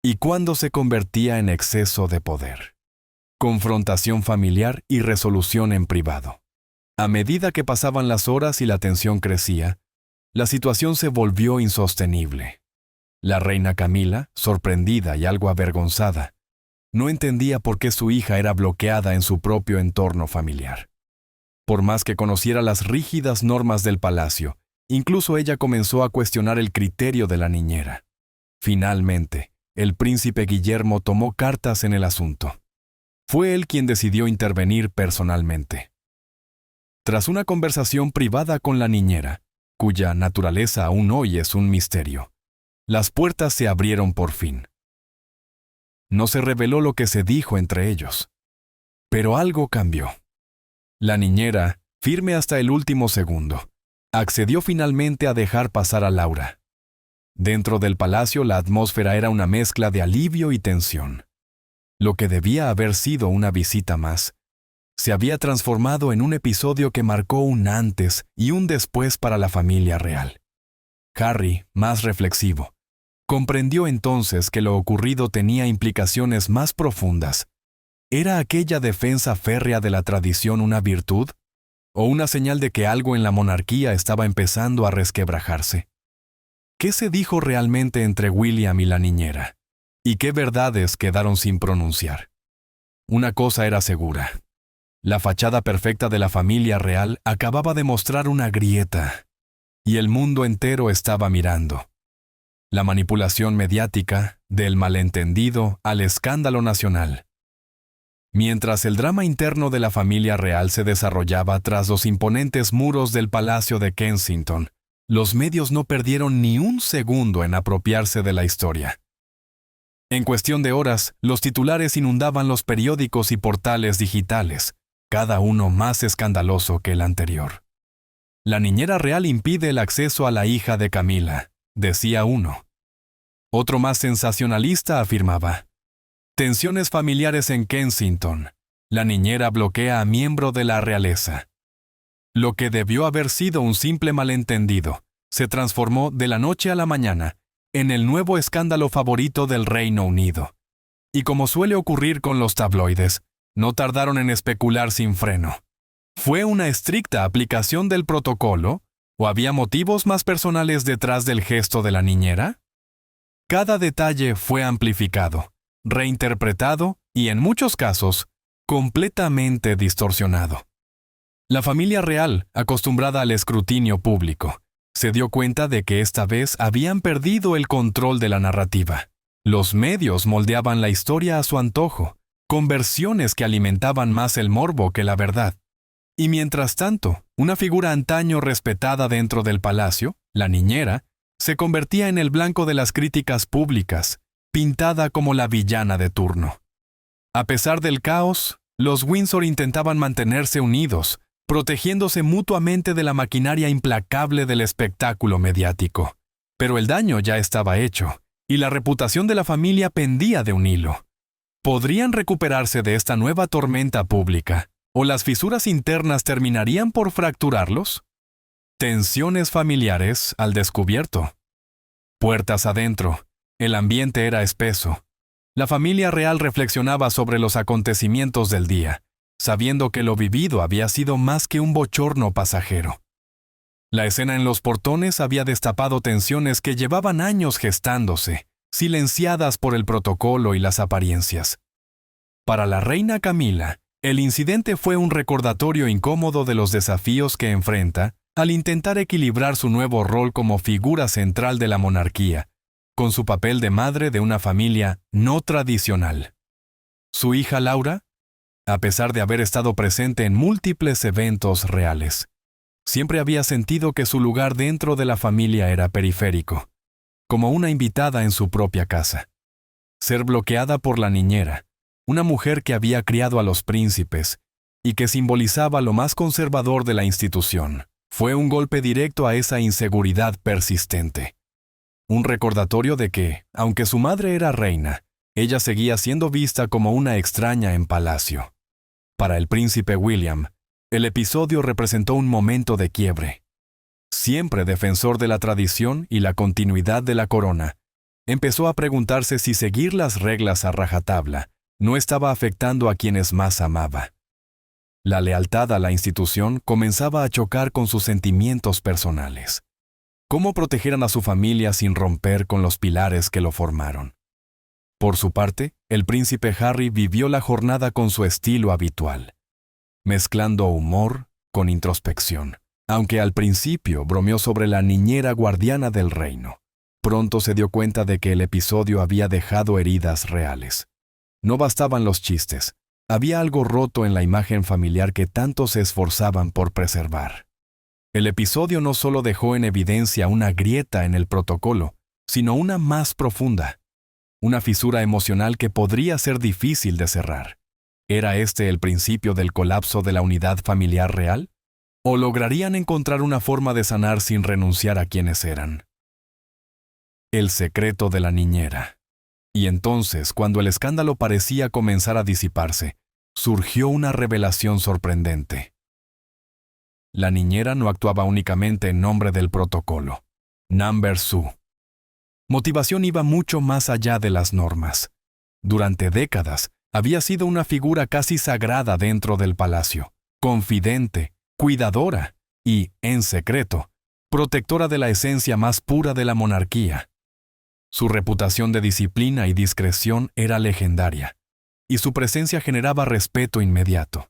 ¿Y cuándo se convertía en exceso de poder? Confrontación familiar y resolución en privado. A medida que pasaban las horas y la tensión crecía, la situación se volvió insostenible. La reina Camila, sorprendida y algo avergonzada, no entendía por qué su hija era bloqueada en su propio entorno familiar. Por más que conociera las rígidas normas del palacio, incluso ella comenzó a cuestionar el criterio de la niñera. Finalmente, el príncipe Guillermo tomó cartas en el asunto. Fue él quien decidió intervenir personalmente. Tras una conversación privada con la niñera, cuya naturaleza aún hoy es un misterio, las puertas se abrieron por fin. No se reveló lo que se dijo entre ellos. Pero algo cambió. La niñera, firme hasta el último segundo, accedió finalmente a dejar pasar a Laura. Dentro del palacio la atmósfera era una mezcla de alivio y tensión. Lo que debía haber sido una visita más, se había transformado en un episodio que marcó un antes y un después para la familia real. Harry, más reflexivo, comprendió entonces que lo ocurrido tenía implicaciones más profundas. ¿Era aquella defensa férrea de la tradición una virtud? ¿O una señal de que algo en la monarquía estaba empezando a resquebrajarse? ¿Qué se dijo realmente entre William y la niñera? ¿Y qué verdades quedaron sin pronunciar? Una cosa era segura. La fachada perfecta de la familia real acababa de mostrar una grieta, y el mundo entero estaba mirando. La manipulación mediática, del malentendido al escándalo nacional. Mientras el drama interno de la familia real se desarrollaba tras los imponentes muros del Palacio de Kensington, los medios no perdieron ni un segundo en apropiarse de la historia. En cuestión de horas, los titulares inundaban los periódicos y portales digitales, cada uno más escandaloso que el anterior. La niñera real impide el acceso a la hija de Camila, decía uno. Otro más sensacionalista afirmaba: tensiones familiares en Kensington. La niñera bloquea a miembro de la realeza. Lo que debió haber sido un simple malentendido se transformó de la noche a la mañana en el nuevo escándalo favorito del Reino Unido. Y como suele ocurrir con los tabloides, no tardaron en especular sin freno. ¿Fue una estricta aplicación del protocolo o había motivos más personales detrás del gesto de la niñera? Cada detalle fue amplificado, reinterpretado y, en muchos casos, completamente distorsionado. La familia real, acostumbrada al escrutinio público, se dio cuenta de que esta vez habían perdido el control de la narrativa. Los medios moldeaban la historia a su antojo, con versiones que alimentaban más el morbo que la verdad. Y mientras tanto, una figura antaño respetada dentro del palacio, la niñera, se convertía en el blanco de las críticas públicas, pintada como la villana de turno. A pesar del caos, los Windsor intentaban mantenerse unidos, protegiéndose mutuamente de la maquinaria implacable del espectáculo mediático. Pero el daño ya estaba hecho, y la reputación de la familia pendía de un hilo. ¿Podrían recuperarse de esta nueva tormenta pública, o las fisuras internas terminarían por fracturarlos? Tensiones familiares al descubierto. Puertas adentro. El ambiente era espeso. La familia real reflexionaba sobre los acontecimientos del día, sabiendo que lo vivido había sido más que un bochorno pasajero. La escena en los portones había destapado tensiones que llevaban años gestándose, silenciadas por el protocolo y las apariencias. Para la reina Camila, el incidente fue un recordatorio incómodo de los desafíos que enfrenta al intentar equilibrar su nuevo rol como figura central de la monarquía, con su papel de madre de una familia no tradicional. Su hija Laura, a pesar de haber estado presente en múltiples eventos reales, siempre había sentido que su lugar dentro de la familia era periférico, como una invitada en su propia casa. Ser bloqueada por la niñera, una mujer que había criado a los príncipes y que simbolizaba lo más conservador de la institución, fue un golpe directo a esa inseguridad persistente. Un recordatorio de que, aunque su madre era reina, ella seguía siendo vista como una extraña en palacio. Para el príncipe William, el episodio representó un momento de quiebre. Siempre defensor de la tradición y la continuidad de la corona, empezó a preguntarse si seguir las reglas a rajatabla no estaba afectando a quienes más amaba. La lealtad a la institución comenzaba a chocar con sus sentimientos personales. ¿Cómo protegeran a su familia sin romper con los pilares que lo formaron? Por su parte, el príncipe Harry vivió la jornada con su estilo habitual, mezclando humor con introspección. Aunque al principio bromeó sobre la niñera guardiana del reino, pronto se dio cuenta de que el episodio había dejado heridas reales. No bastaban los chistes, había algo roto en la imagen familiar que tanto se esforzaban por preservar. El episodio no solo dejó en evidencia una grieta en el protocolo, sino una más profunda. Una fisura emocional que podría ser difícil de cerrar. ¿Era este el principio del colapso de la unidad familiar real? ¿O lograrían encontrar una forma de sanar sin renunciar a quienes eran? El secreto de la niñera. Y entonces, cuando el escándalo parecía comenzar a disiparse, surgió una revelación sorprendente. La niñera no actuaba únicamente en nombre del protocolo. Number Su. Motivación iba mucho más allá de las normas. Durante décadas, había sido una figura casi sagrada dentro del palacio, confidente, cuidadora y, en secreto, protectora de la esencia más pura de la monarquía. Su reputación de disciplina y discreción era legendaria, y su presencia generaba respeto inmediato.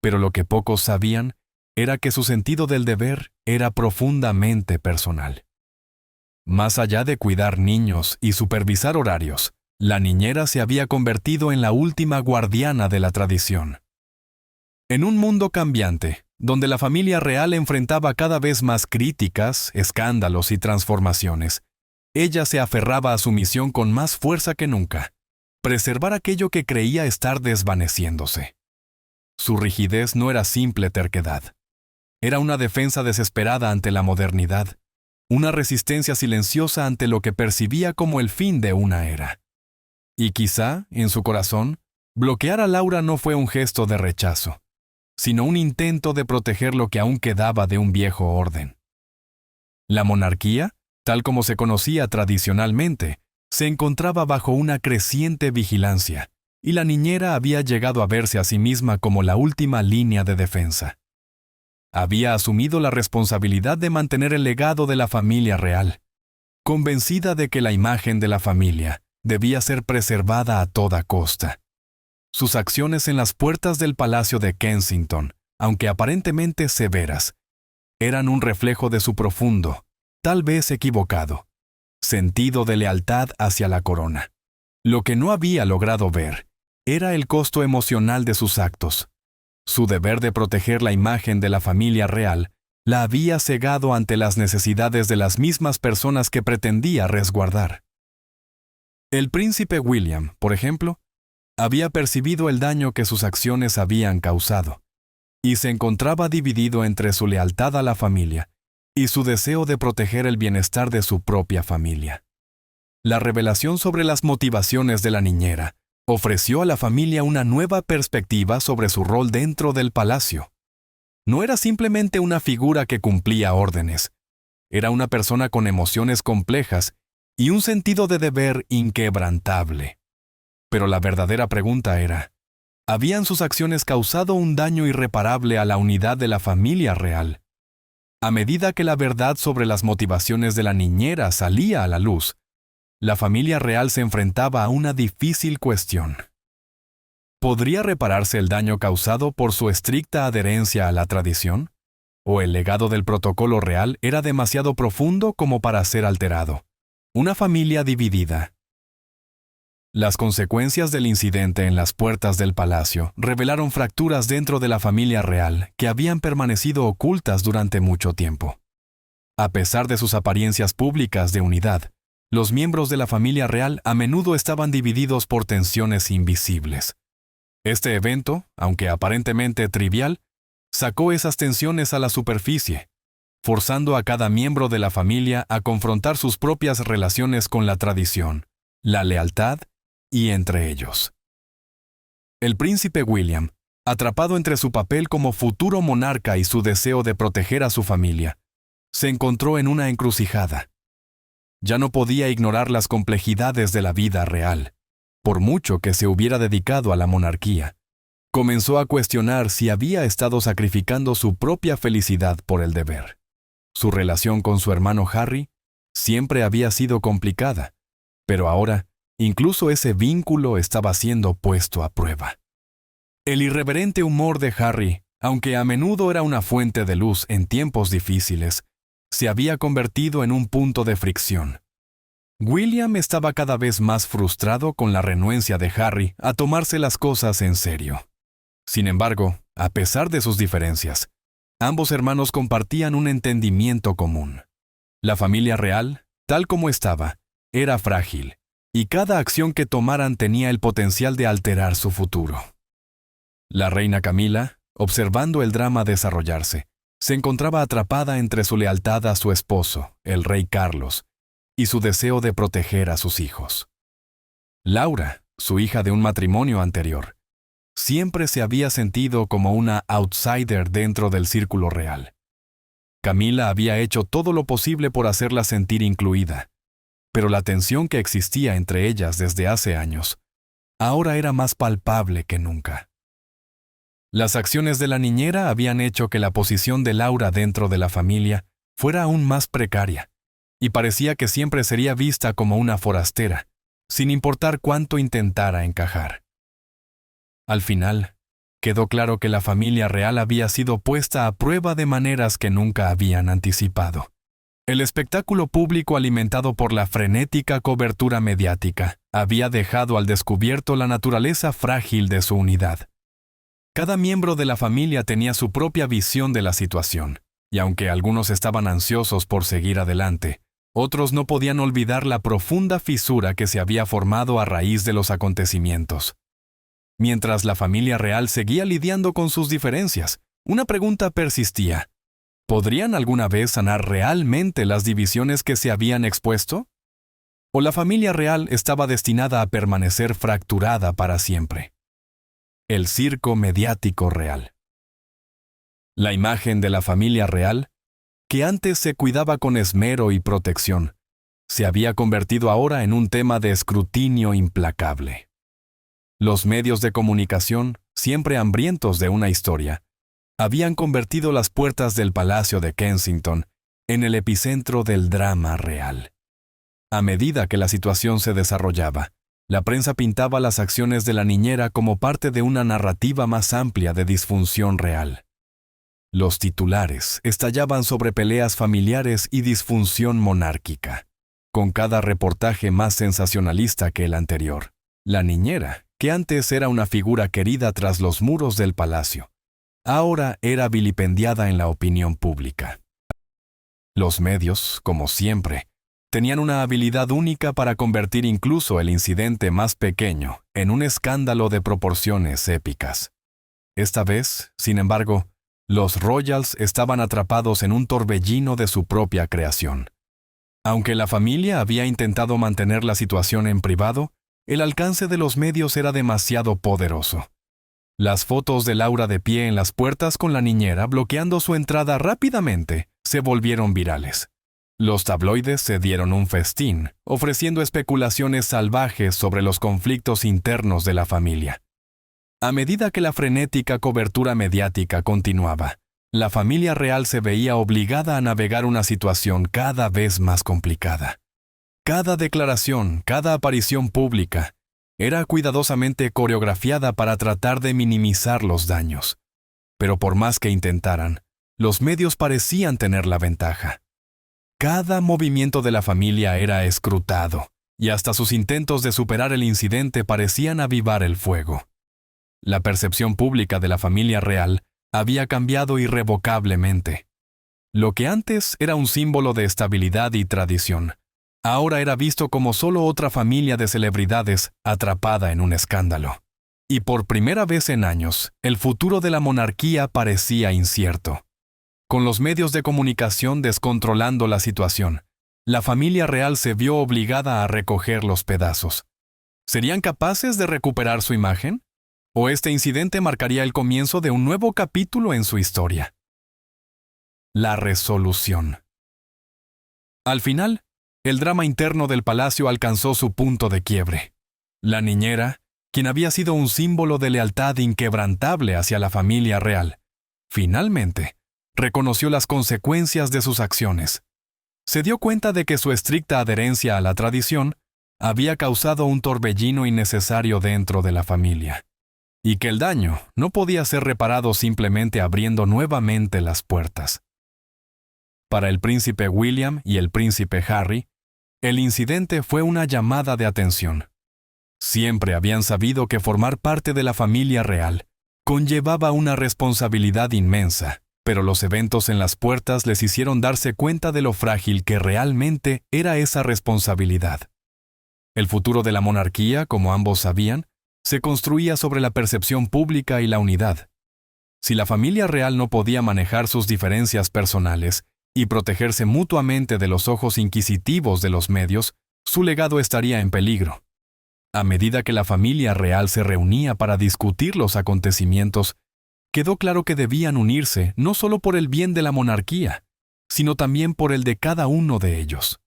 Pero lo que pocos sabían era que su sentido del deber era profundamente personal. Más allá de cuidar niños y supervisar horarios, la niñera se había convertido en la última guardiana de la tradición. En un mundo cambiante, donde la familia real enfrentaba cada vez más críticas, escándalos y transformaciones, ella se aferraba a su misión con más fuerza que nunca: preservar aquello que creía estar desvaneciéndose. Su rigidez no era simple terquedad. Era una defensa desesperada ante la modernidad, una resistencia silenciosa ante lo que percibía como el fin de una era. Y quizá, en su corazón, bloquear a Laura no fue un gesto de rechazo, sino un intento de proteger lo que aún quedaba de un viejo orden. La monarquía, tal como se conocía tradicionalmente, se encontraba bajo una creciente vigilancia, y la niñera había llegado a verse a sí misma como la última línea de defensa. Había asumido la responsabilidad de mantener el legado de la familia real, convencida de que la imagen de la familia debía ser preservada a toda costa. Sus acciones en las puertas del Palacio de Kensington, aunque aparentemente severas, eran un reflejo de su profundo, tal vez equivocado, sentido de lealtad hacia la corona. Lo que no había logrado ver era el costo emocional de sus actos. Su deber de proteger la imagen de la familia real la había cegado ante las necesidades de las mismas personas que pretendía resguardar. El príncipe William, por ejemplo, había percibido el daño que sus acciones habían causado, y se encontraba dividido entre su lealtad a la familia y su deseo de proteger el bienestar de su propia familia. La revelación sobre las motivaciones de la niñera ofreció a la familia una nueva perspectiva sobre su rol dentro del palacio. No era simplemente una figura que cumplía órdenes, era una persona con emociones complejas y un sentido de deber inquebrantable. Pero la verdadera pregunta era: ¿habían sus acciones causado un daño irreparable a la unidad de la familia real? A medida que la verdad sobre las motivaciones de la niñera salía a la luz, la familia real se enfrentaba a una difícil cuestión. ¿Podría repararse el daño causado por su estricta adherencia a la tradición? ¿O el legado del protocolo real era demasiado profundo como para ser alterado? Una familia dividida. Las consecuencias del incidente en las puertas del palacio revelaron fracturas dentro de la familia real que habían permanecido ocultas durante mucho tiempo. A pesar de sus apariencias públicas de unidad, los miembros de la familia real a menudo estaban divididos por tensiones invisibles. Este evento, aunque aparentemente trivial, sacó esas tensiones a la superficie, forzando a cada miembro de la familia a confrontar sus propias relaciones con la tradición, la lealtad y entre ellos. El príncipe William, atrapado entre su papel como futuro monarca y su deseo de proteger a su familia, se encontró en una encrucijada. Ya no podía ignorar las complejidades de la vida real, por mucho que se hubiera dedicado a la monarquía. Comenzó a cuestionar si había estado sacrificando su propia felicidad por el deber. Su relación con su hermano Harry siempre había sido complicada, pero ahora incluso ese vínculo estaba siendo puesto a prueba. El irreverente humor de Harry, aunque a menudo era una fuente de luz en tiempos difíciles, se había convertido en un punto de fricción. William estaba cada vez más frustrado con la renuencia de Harry a tomarse las cosas en serio. Sin embargo, a pesar de sus diferencias, ambos hermanos compartían un entendimiento común. La familia real, tal como estaba, era frágil, y cada acción que tomaran tenía el potencial de alterar su futuro. La reina Camila, observando el drama desarrollarse, se encontraba atrapada entre su lealtad a su esposo, el rey Carlos, y su deseo de proteger a sus hijos. Laura, su hija de un matrimonio anterior, siempre se había sentido como una outsider dentro del círculo real. Camila había hecho todo lo posible por hacerla sentir incluida, pero la tensión que existía entre ellas desde hace años ahora era más palpable que nunca. Las acciones de la niñera habían hecho que la posición de Laura dentro de la familia fuera aún más precaria, y parecía que siempre sería vista como una forastera, sin importar cuánto intentara encajar. Al final, quedó claro que la familia real había sido puesta a prueba de maneras que nunca habían anticipado. El espectáculo público alimentado por la frenética cobertura mediática había dejado al descubierto la naturaleza frágil de su unidad. Cada miembro de la familia tenía su propia visión de la situación, y aunque algunos estaban ansiosos por seguir adelante, Otros no podían olvidar la profunda fisura que se había formado a raíz de los acontecimientos. Mientras la familia real seguía lidiando con sus diferencias, una pregunta persistía. ¿Podrían alguna vez sanar realmente las divisiones que se habían expuesto? ¿O la familia real estaba destinada a permanecer fracturada para siempre? El circo mediático real. La imagen de la familia real, que antes se cuidaba con esmero y protección, se había convertido ahora en un tema de escrutinio implacable. Los medios de comunicación, siempre hambrientos de una historia, habían convertido las puertas del Palacio de Kensington en el epicentro del drama real. A medida que la situación se desarrollaba, la prensa pintaba las acciones de la niñera como parte de una narrativa más amplia de disfunción real. Los titulares estallaban sobre peleas familiares y disfunción monárquica, con cada reportaje más sensacionalista que el anterior. La niñera, que antes era una figura querida tras los muros del palacio, ahora era vilipendiada en la opinión pública. Los medios, como siempre, tenían una habilidad única para convertir incluso el incidente más pequeño en un escándalo de proporciones épicas. Esta vez, sin embargo, los Royals estaban atrapados en un torbellino de su propia creación. Aunque la familia había intentado mantener la situación en privado, el alcance de los medios era demasiado poderoso. Las fotos de Laura de pie en las puertas con la niñera bloqueando su entrada rápidamente se volvieron virales. Los tabloides se dieron un festín, ofreciendo especulaciones salvajes sobre los conflictos internos de la familia. A medida que la frenética cobertura mediática continuaba, la familia real se veía obligada a navegar una situación cada vez más complicada. Cada declaración, cada aparición pública, era cuidadosamente coreografiada para tratar de minimizar los daños. Pero por más que intentaran, los medios parecían tener la ventaja. Cada movimiento de la familia era escrutado, y hasta sus intentos de superar el incidente parecían avivar el fuego. La percepción pública de la familia real había cambiado irrevocablemente. Lo que antes era un símbolo de estabilidad y tradición, ahora era visto como solo otra familia de celebridades atrapada en un escándalo. Y por primera vez en años, el futuro de la monarquía parecía incierto. Con los medios de comunicación descontrolando la situación, la familia real se vio obligada a recoger los pedazos. ¿Serían capaces de recuperar su imagen? ¿O este incidente marcaría el comienzo de un nuevo capítulo en su historia? La resolución. Al final, el drama interno del palacio alcanzó su punto de quiebre. La niñera, quien había sido un símbolo de lealtad inquebrantable hacia la familia real, finalmente reconoció las consecuencias de sus acciones. Se dio cuenta de que su estricta adherencia a la tradición había causado un torbellino innecesario dentro de la familia, y que el daño no podía ser reparado simplemente abriendo nuevamente las puertas. Para el príncipe William y el príncipe Harry, el incidente fue una llamada de atención. Siempre habían sabido que formar parte de la familia real conllevaba una responsabilidad inmensa, pero los eventos en las puertas les hicieron darse cuenta de lo frágil que realmente era esa responsabilidad. El futuro de la monarquía, como ambos sabían, se construía sobre la percepción pública y la unidad. Si la familia real no podía manejar sus diferencias personales y protegerse mutuamente de los ojos inquisitivos de los medios, su legado estaría en peligro. A medida que la familia real se reunía para discutir los acontecimientos, quedó claro que debían unirse no solo por el bien de la monarquía, sino también por el de cada uno de ellos.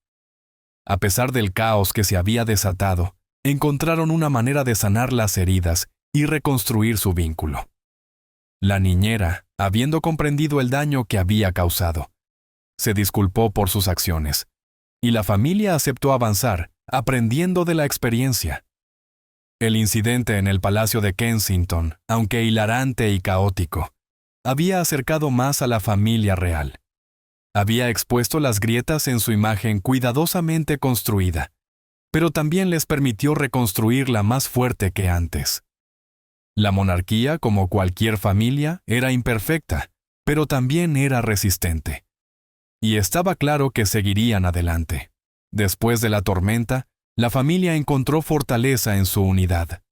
A pesar del caos que se había desatado, encontraron una manera de sanar las heridas y reconstruir su vínculo. La niñera, habiendo comprendido el daño que había causado, se disculpó por sus acciones, y la familia aceptó avanzar, aprendiendo de la experiencia. El incidente en el Palacio de Kensington, aunque hilarante y caótico, había acercado más a la familia real. Había expuesto las grietas en su imagen cuidadosamente construida, pero también les permitió reconstruirla más fuerte que antes. La monarquía, como cualquier familia, era imperfecta, pero también era resistente. Y estaba claro que seguirían adelante. Después de la tormenta, la familia encontró fortaleza en su unidad.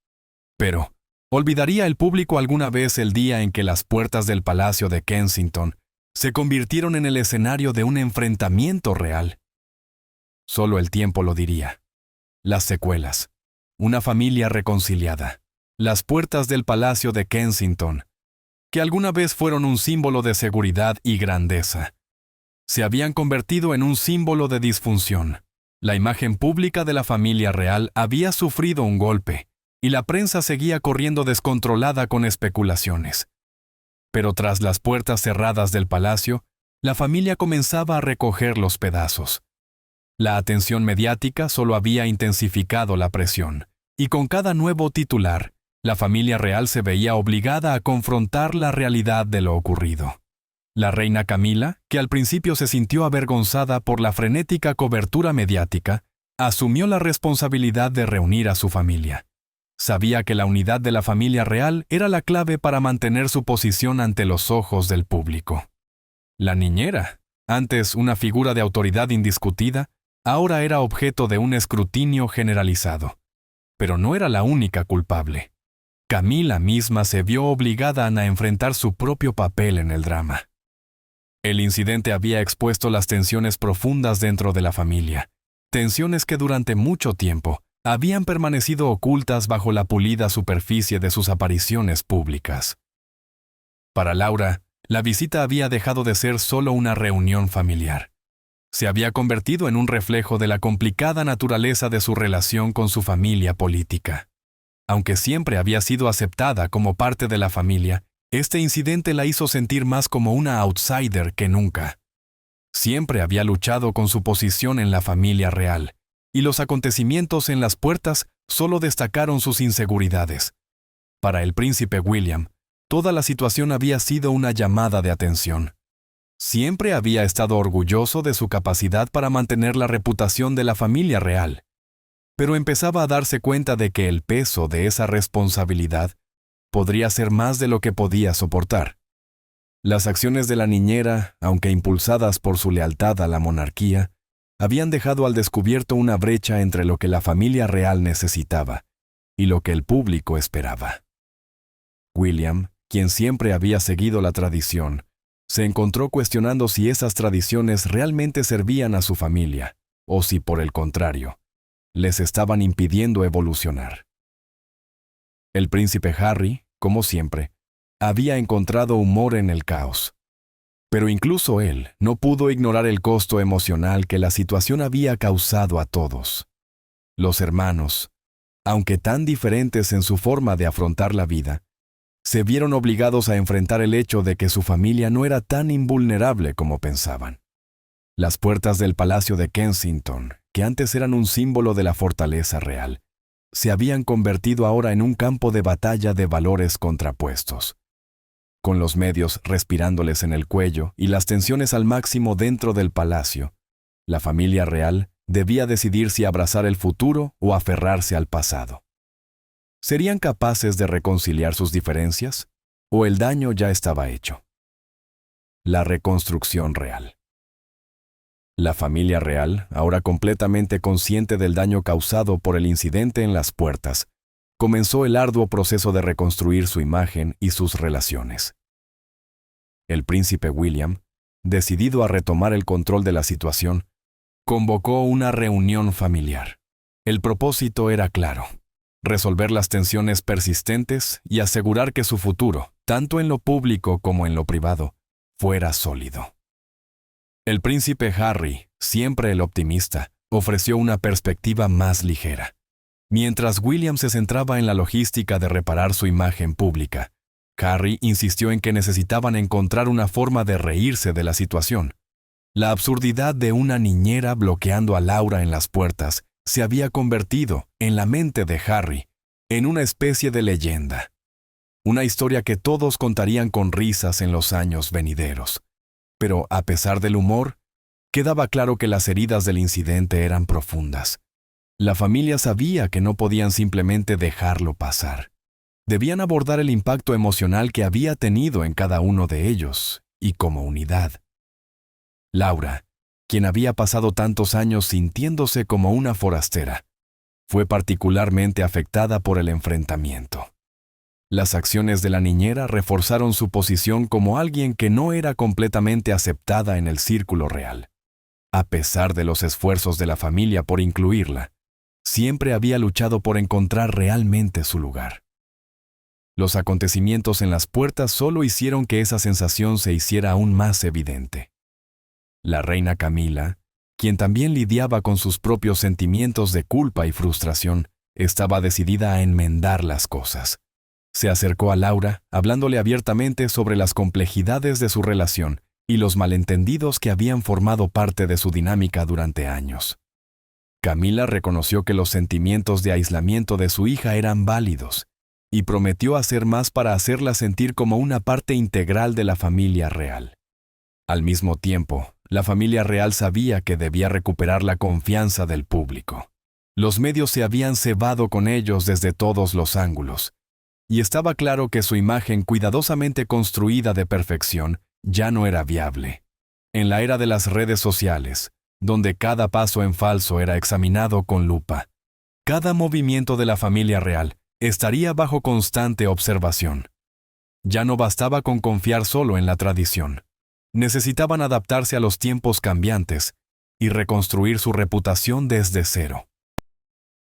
Pero, ¿olvidaría el público alguna vez el día en que las puertas del Palacio de Kensington se convirtieron en el escenario de un enfrentamiento real? Solo el tiempo lo diría. Las secuelas. Una familia reconciliada. Las puertas del Palacio de Kensington, que alguna vez fueron un símbolo de seguridad y grandeza, se habían convertido en un símbolo de disfunción. La imagen pública de la familia real había sufrido un golpe, y la prensa seguía corriendo descontrolada con especulaciones. Pero tras las puertas cerradas del palacio, la familia comenzaba a recoger los pedazos. La atención mediática solo había intensificado la presión, y con cada nuevo titular, la familia real se veía obligada a confrontar la realidad de lo ocurrido. La reina Camila, que al principio se sintió avergonzada por la frenética cobertura mediática, asumió la responsabilidad de reunir a su familia. Sabía que la unidad de la familia real era la clave para mantener su posición ante los ojos del público. La niñera, antes una figura de autoridad indiscutida, ahora era objeto de un escrutinio generalizado. Pero no era la única culpable. Camila misma se vio obligada a enfrentar su propio papel en el drama. El incidente había expuesto las tensiones profundas dentro de la familia, tensiones que durante mucho tiempo habían permanecido ocultas bajo la pulida superficie de sus apariciones públicas. Para Laura, la visita había dejado de ser solo una reunión familiar. Se había convertido en un reflejo de la complicada naturaleza de su relación con su familia política. Aunque siempre había sido aceptada como parte de la familia, este incidente la hizo sentir más como una outsider que nunca. Siempre había luchado con su posición en la familia real, y los acontecimientos en las puertas solo destacaron sus inseguridades. Para el príncipe William, toda la situación había sido una llamada de atención. Siempre había estado orgulloso de su capacidad para mantener la reputación de la familia real, pero empezaba a darse cuenta de que el peso de esa responsabilidad podría ser más de lo que podía soportar. Las acciones de la niñera, aunque impulsadas por su lealtad a la monarquía, habían dejado al descubierto una brecha entre lo que la familia real necesitaba y lo que el público esperaba. William, quien siempre había seguido la tradición, se encontró cuestionando si esas tradiciones realmente servían a su familia, o si, por el contrario, les estaban impidiendo evolucionar. El príncipe Harry, como siempre, había encontrado humor en el caos. Pero incluso él no pudo ignorar el costo emocional que la situación había causado a todos. Los hermanos, aunque tan diferentes en su forma de afrontar la vida, se vieron obligados a enfrentar el hecho de que su familia no era tan invulnerable como pensaban. Las puertas del Palacio de Kensington, que antes eran un símbolo de la fortaleza real, se habían convertido ahora en un campo de batalla de valores contrapuestos. Con los medios respirándoles en el cuello y las tensiones al máximo dentro del palacio, la familia real debía decidir si abrazar el futuro o aferrarse al pasado. ¿Serían capaces de reconciliar sus diferencias? ¿O el daño ya estaba hecho? La reconstrucción real. La familia real, ahora completamente consciente del daño causado por el incidente en las puertas, comenzó el arduo proceso de reconstruir su imagen y sus relaciones. El príncipe William, decidido a retomar el control de la situación, convocó una reunión familiar. El propósito era claro: resolver las tensiones persistentes y asegurar que su futuro, tanto en lo público como en lo privado, fuera sólido. El príncipe Harry, siempre el optimista, ofreció una perspectiva más ligera. Mientras William se centraba en la logística de reparar su imagen pública, Harry insistió en que necesitaban encontrar una forma de reírse de la situación. La absurdidad de una niñera bloqueando a Laura en las puertas se había convertido, en la mente de Harry, en una especie de leyenda. Una historia que todos contarían con risas en los años venideros. Pero, a pesar del humor, quedaba claro que las heridas del incidente eran profundas. La familia sabía que no podían simplemente dejarlo pasar. Debían abordar el impacto emocional que había tenido en cada uno de ellos, y como unidad. Laura, quien había pasado tantos años sintiéndose como una forastera, fue particularmente afectada por el enfrentamiento. Las acciones de la niñera reforzaron su posición como alguien que no era completamente aceptada en el círculo real. A pesar de los esfuerzos de la familia por incluirla, siempre había luchado por encontrar realmente su lugar. Los acontecimientos en las puertas solo hicieron que esa sensación se hiciera aún más evidente. La reina Camila, quien también lidiaba con sus propios sentimientos de culpa y frustración, estaba decidida a enmendar las cosas. Se acercó a Laura, hablándole abiertamente sobre las complejidades de su relación y los malentendidos que habían formado parte de su dinámica durante años. Camila reconoció que los sentimientos de aislamiento de su hija eran válidos y prometió hacer más para hacerla sentir como una parte integral de la familia real. Al mismo tiempo, la familia real sabía que debía recuperar la confianza del público. Los medios se habían cebado con ellos desde todos los ángulos, y estaba claro que su imagen cuidadosamente construida de perfección ya no era viable. En la era de las redes sociales, donde cada paso en falso era examinado con lupa, cada movimiento de la familia real estaría bajo constante observación. Ya no bastaba con confiar solo en la tradición. Necesitaban adaptarse a los tiempos cambiantes y reconstruir su reputación desde cero.